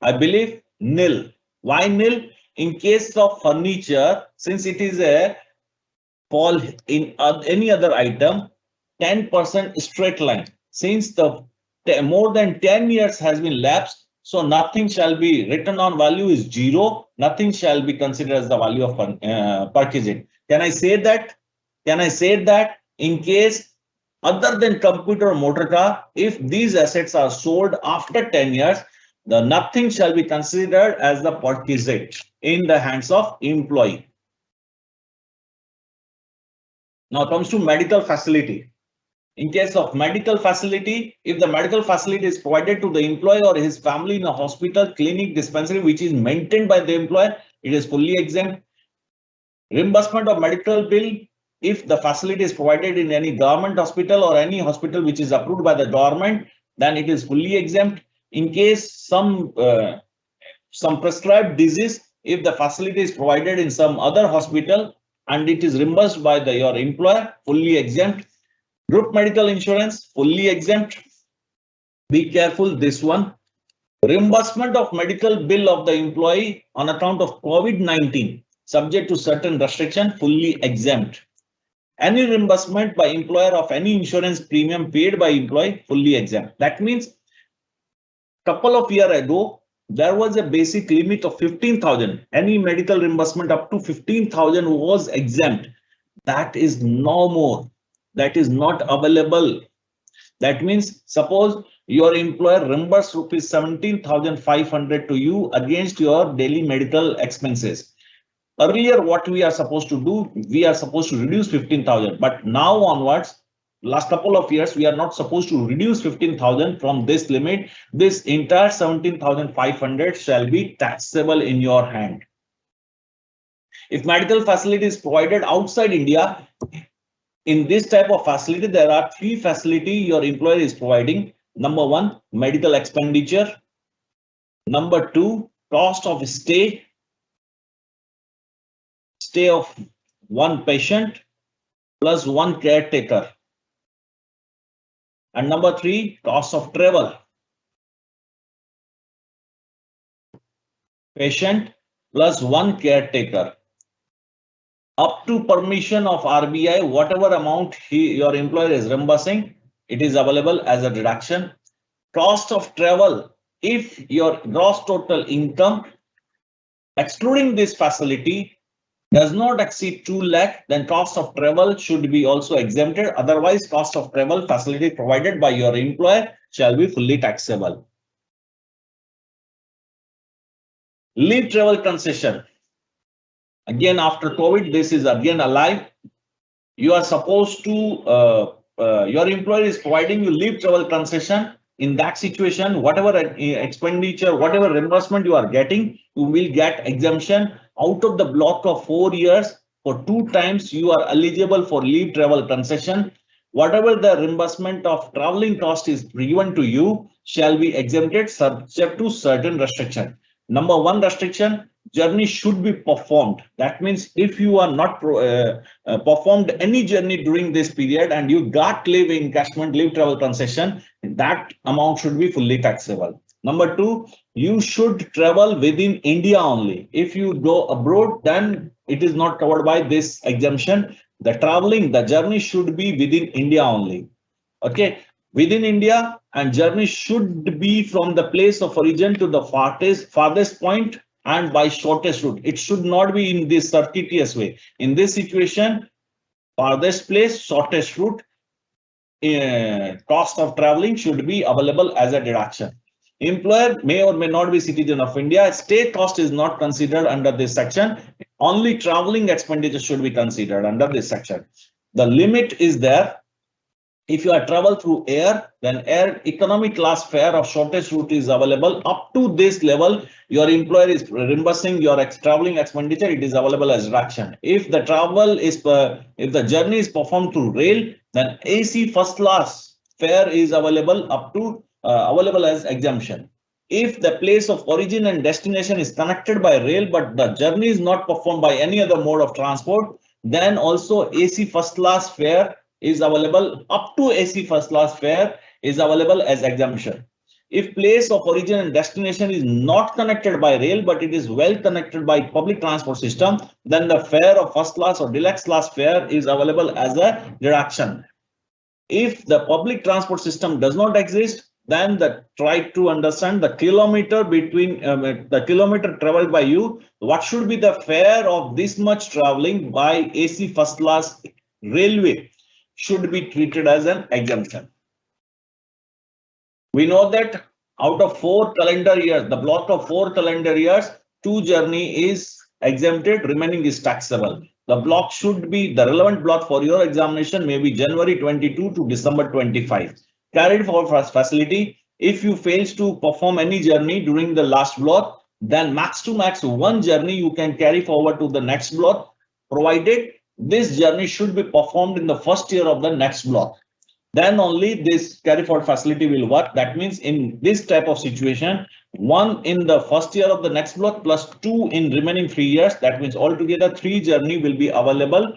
I believe nil. Why nil? In case of furniture, since it is a fall in any other item, 10% straight line. Since the more than 10 years has been lapsed, so nothing shall be written on value is 0. Nothing shall be considered as the value of perquisite. Can I say that? Can I say that in case other than computer or motor car, if these assets are sold after 10 years, the nothing shall be considered as the perquisite in the hands of employee. Now comes to medical facility. In case of medical facility, if the medical facility is provided to the employee or his family in a hospital, clinic, dispensary, which is maintained by the employer, it is fully exempt. Reimbursement of medical bill, if the facility is provided in any government hospital or any hospital which is approved by the government, then it is fully exempt. In case some prescribed disease, if the facility is provided in some other hospital and it is reimbursed by your employer, fully exempt. Group medical insurance, fully exempt. Be careful, this one. Reimbursement of medical bill of the employee on account of COVID-19, subject to certain restriction, fully exempt. Any reimbursement by employer of any insurance premium paid by employee, fully exempt. That means couple of years ago, there was a basic limit of 15,000. Any medical reimbursement up to 15,000 was exempt. That is no more. That is not available. That means suppose your employer reimburses rupees 17,500 to you against your daily medical expenses. Earlier, what we are supposed to do, we are supposed to reduce 15,000, but now onwards, last couple of years, we are not supposed to reduce 15,000 from this limit. This entire 17,500 shall be taxable in your hand. If medical facility is provided outside India, in this type of facility, there are 3 facilities your employer is providing. Number 1, medical expenditure. Number 2, cost of stay of 1 patient plus 1 caretaker. And number 3, cost of travel. Patient plus 1 caretaker. Up to permission of RBI, whatever amount your employer is reimbursing, it is available as a deduction. Cost of travel, if your gross total income excluding this facility does not exceed 2 lakh, then cost of travel should be also exempted. Otherwise, cost of travel facility provided by your employer shall be fully taxable. Leave travel concession. Again, after COVID, this is again alive. You are supposed to, your employer is providing you leave travel concession. In that situation, whatever expenditure, whatever reimbursement you are getting, you will get exemption out of the block of 4 years. For 2 times, you are eligible for leave travel concession. Whatever the reimbursement of traveling cost is given to you shall be exempted subject to certain restriction. Number 1 restriction, journey should be performed. That means if you are not performed any journey during this period and you got leave encashment, leave travel concession, that amount should be fully taxable. Number 2, you should travel within India only. If you go abroad, then it is not covered by this exemption. The traveling, the journey should be within India only. Okay, within India, and journey should be from the place of origin to the farthest point and by shortest route. It should not be in this circuitous way. In this situation, farthest place, shortest route, cost of traveling should be available as a deduction. Employer may or may not be citizen of India. Stay cost is not considered under this section. Only traveling expenditure should be considered under this section. The limit is there. If you are travel through air, then air economy class fare of shortest route is available. Up to this level, your employer is reimbursing your traveling expenditure. It is available as deduction. If the travel is, if the journey is performed through rail, then AC first class fare is available up to available as exemption. If the place of origin and destination is connected by rail, but the journey is not performed by any other mode of transport, then also AC first class fare is available. Up to AC first class fare is available as exemption. If place of origin and destination is not connected by rail, but it is well connected by public transport system, then the fare of first class or deluxe class fare is available as a deduction. If the public transport system does not exist, then try to understand the kilometer between the kilometer traveled by you. What should be the fare of this much traveling by AC first class railway should be treated as an exemption. We know that out of 4 calendar years, the block of 4 calendar years, 2 journey is exempted, remaining is taxable. The block should be the relevant block for your examination may be January 22 to December 25. Carried forward facility. If you fails to perform any journey during the last block, then max to max 1 journey you can carry forward to the next block, provided this journey should be performed in the first year of the next block. Then only this carry forward facility will work. That means in this type of situation, 1 in the first year of the next block plus 2 in remaining 3 years. That means altogether 3 journey will be available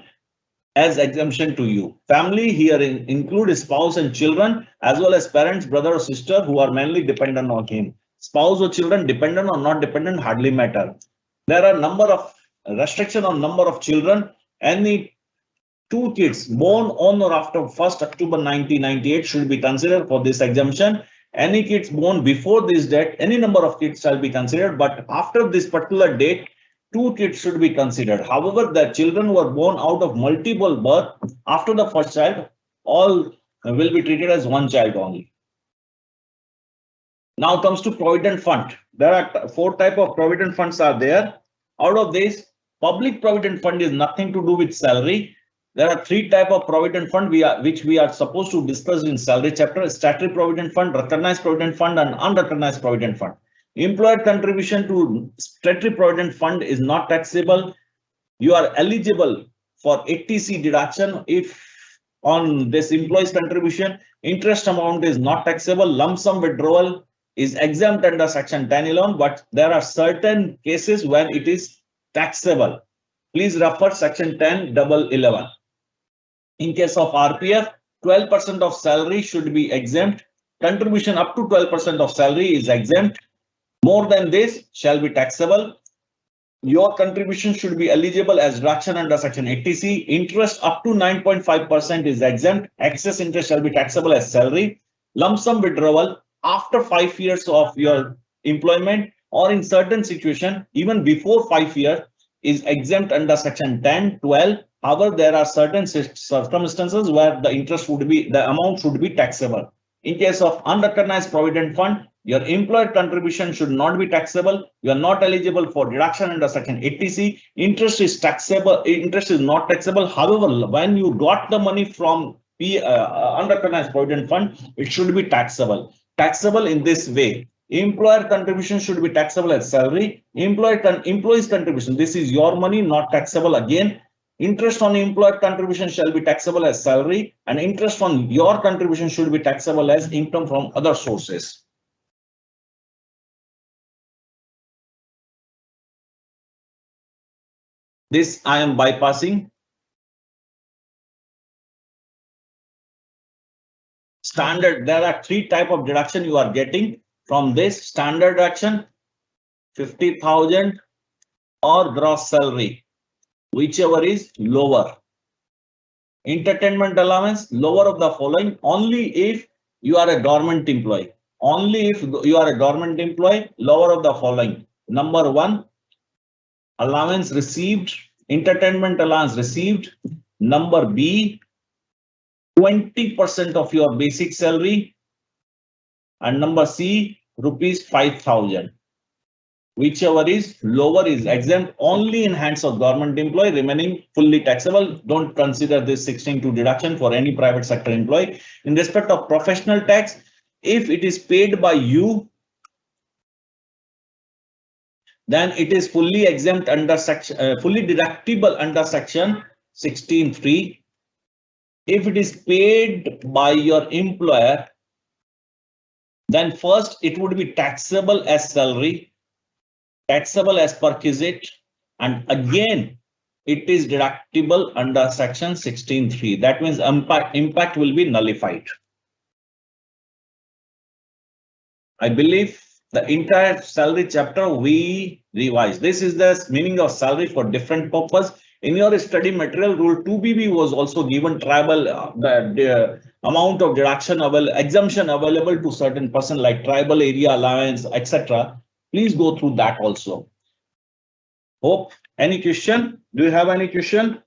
as exemption to you. Family here include spouse and children, as well as parents, brother or sister who are mainly dependent on him. Spouse or children, dependent or not dependent, hardly matter. There are number of restriction on number of children. Any 2 kids born on or after 1st October 1998 should be considered for this exemption. Any kids born before this date, any number of kids shall be considered, but after this particular date, 2 kids should be considered. However, the children who are born out of multiple birth after the first child, all will be treated as 1 child only. Now comes to Provident Fund. There are 4 types of Provident Funds are there. Out of this, Public Provident Fund is nothing to do with salary. There are 3 types of Provident Fund which we are supposed to discuss in salary chapter: Statutory Provident Fund, Recognized Provident Fund, and Unrecognized Provident Fund. Employer contribution to Statutory Provident Fund is not taxable. You are eligible for 80C deduction if on this employee's contribution. Interest amount is not taxable. Lump sum withdrawal is exempt under section 1011, but there are certain cases when it is taxable. Please refer section 1011. In case of RPF, 12% of salary should be exempt. Contribution up to 12% of salary is exempt. More than this shall be taxable. your contribution should be eligible as deduction under section 80C. Interest up to 9.5% is exempt. Excess interest shall be taxable as salary. Lump sum withdrawal after 5 years of your employment or in certain situation even before 5 years is exempt under section 10, 12. However, there are certain circumstances where the amount should be taxable. In case of unrecognized provident fund, your employer contribution should not be taxable. You are not eligible for deduction under section 80C. Interest is taxable. Interest is not taxable. However, when you got the money from unrecognized provident fund, it should be taxable. Taxable in this way. Employer contribution should be taxable as salary. Employee's contribution. This is your money, not taxable again. Interest on employer contribution shall be taxable as salary, and interest on your contribution should be taxable as income from other sources. This I am bypassing. Standard, there are 3 types of deduction you are getting from this. Standard deduction, 50,000 or gross salary, whichever is lower. Entertainment allowance, lower of the following only if you are a government employee. Only if you are a government employee, lower of the following. Number 1, allowance received, entertainment allowance received. Number B, 20% of your basic salary. And number C, rupees 5,000. Whichever is lower is exempt only in hands of government employee, remaining fully taxable. Don't consider this 16(2) deduction for any private sector employee. In respect of professional tax, if it is paid by you, then it is fully exempt under section, fully deductible under section 16(3). If it is paid by your employer, then first it would be taxable as salary, taxable as perquisite, and again it is deductible under section 16(3). That means impact will be nullified. I believe the entire salary chapter we revised. This is the meaning of salary for different purpose. In your study material, rule 2BB was also given tribal the amount of deduction exemption available to certain person like tribal area allowance, etc. Please go through that also. Hope. Any question? Do you have any question?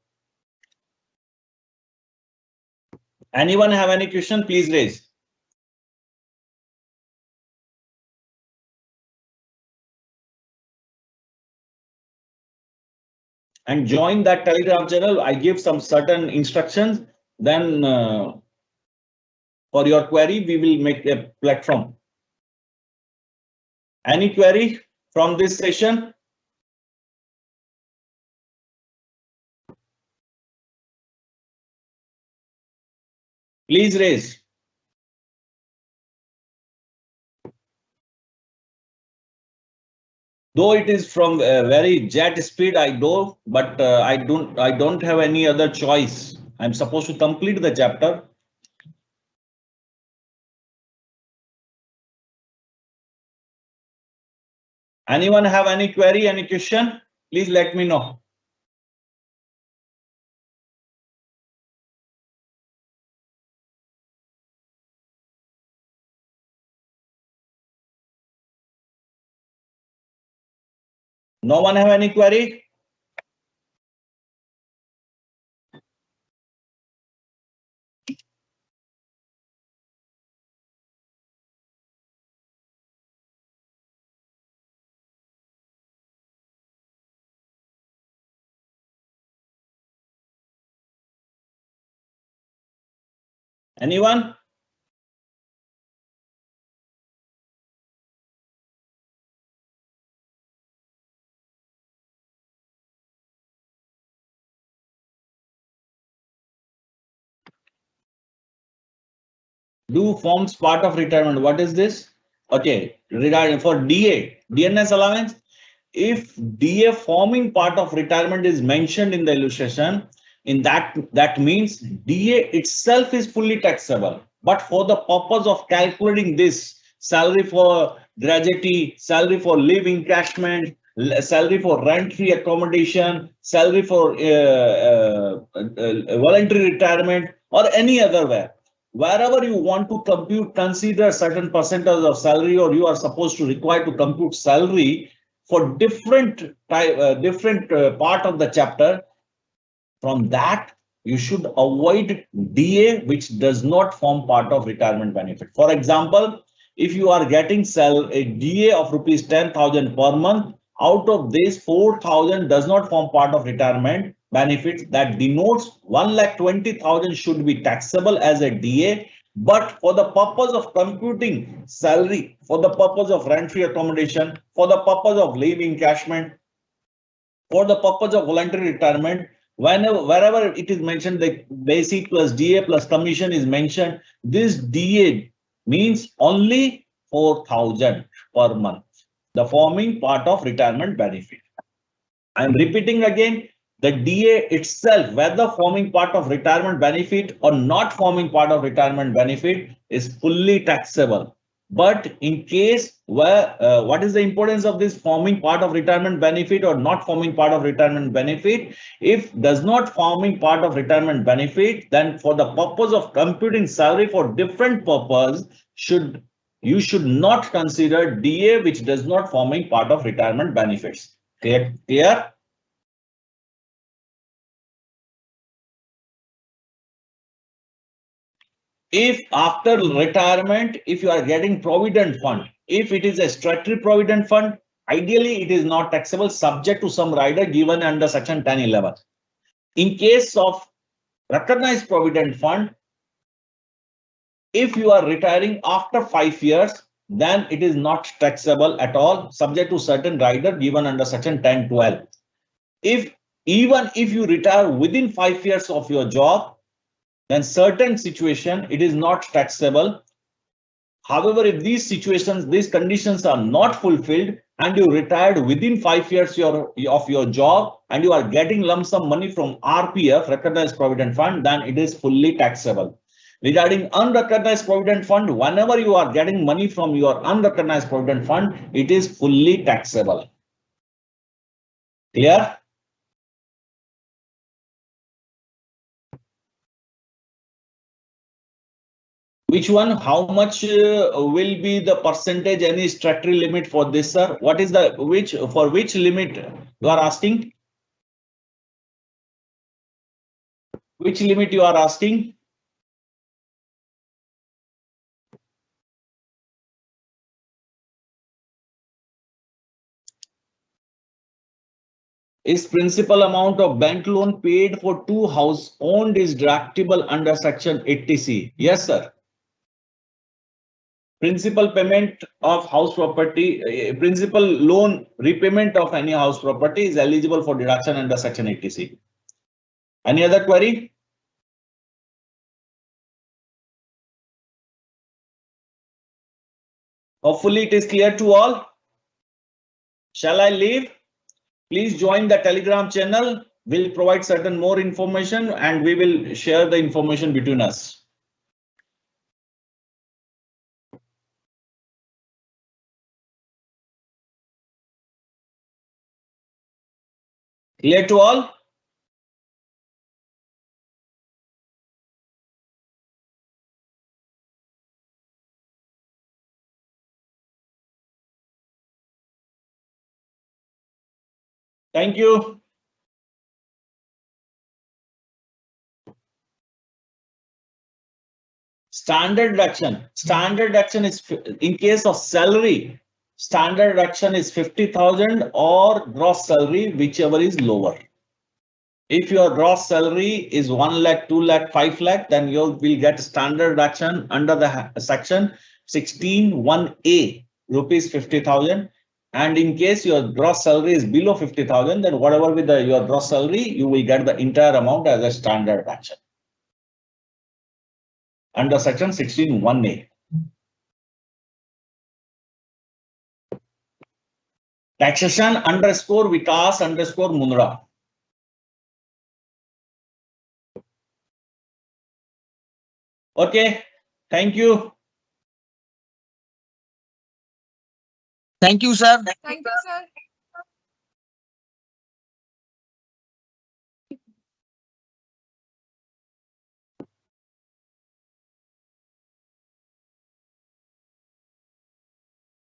Anyone have any question? Please raise. And join that Telegram channel. I give some certain instructions. Then for your query, we will make a platform. Any query from this session? Please raise. Though it is from very jet speed, I do, but I don't have any other choice. I'm supposed to complete the chapter. Anyone have any query, any question? Please let me know. No one have any query? Anyone? Do forms part of retirement. What is this? Okay, regarding for DA, DNS allowance. If DA forming part of retirement is mentioned in the illustration, in that means DA itself is fully taxable. But for the purpose of calculating this salary for gratuity, salary for leave encashment, salary for rent-free accommodation, salary for voluntary retirement, or any other way. Wherever you want to compute, consider certain percentage of salary, or you are supposed to require to compute salary for different part of the chapter. From that, you should avoid DA, which does not form part of retirement benefit. For example, if you are getting a DA of rupees 10,000 per month, out of this 4,000 does not form part of retirement benefits. That denotes 1,20,000 should be taxable as a DA. But for the purpose of computing salary, for the purpose of rent-free accommodation, for the purpose of leave encashment, for the purpose of voluntary retirement, wherever it is mentioned, the basic plus DA plus commission is mentioned, this DA means only 4,000 per month, the forming part of retirement benefit. I'm repeating again, the DA itself, whether forming part of retirement benefit or not forming part of retirement benefit, is fully taxable. But in case where what is the importance of this forming part of retirement benefit or not forming part of retirement benefit? If does not forming part of retirement benefit, then for the purpose of computing salary for different purpose, you should not consider DA which does not forming part of retirement benefits. Clear? If after retirement, if you are getting provident fund, if it is a statutory provident fund, ideally it is not taxable subject to some rider given under section 1011. In case of recognized provident fund, if you are retiring after 5 years, then it is not taxable at all subject to certain rider given under section 1012. Even if you retire within 5 years of your job, then certain situation it is not taxable. However, if these situations, these conditions are not fulfilled and you retired within 5 years of your job and you are getting lump sum money from RPF, recognized provident fund, then it is fully taxable. Regarding unrecognized provident fund, whenever you are getting money from your unrecognized provident fund, it is fully taxable. Clear? Which one? How much will be the percentage? Any statutory limit for this, sir? What is the for which limit you are asking? Which limit you are asking? Is principal amount of bank loan paid for 2 house owned is deductible under section 80C? Yes, sir. Principal payment of house property, principal loan repayment of any house property is eligible for deduction under section 80C. Any other query? Hopefully it is clear to all. Shall I leave? Please join the Telegram channel. We'll provide certain more information and we will share the information between us. Clear to all? Thank you. Standard deduction. Standard deduction is in case of salary. Standard deduction is 50,000 or gross salary, whichever is lower. If your gross salary is 1 lakh, 2 lakh, 5 lakh, then you will get standard deduction under the section 16(1)(a), rupees 50,000. And in case your gross salary is below 50,000, then whatever with your gross salary, you will get the entire amount as a standard deduction under section 16(1)(a). Taxation underscore Vikas underscore Mundra. Okay, thank you. Thank you, sir. Thank you, sir.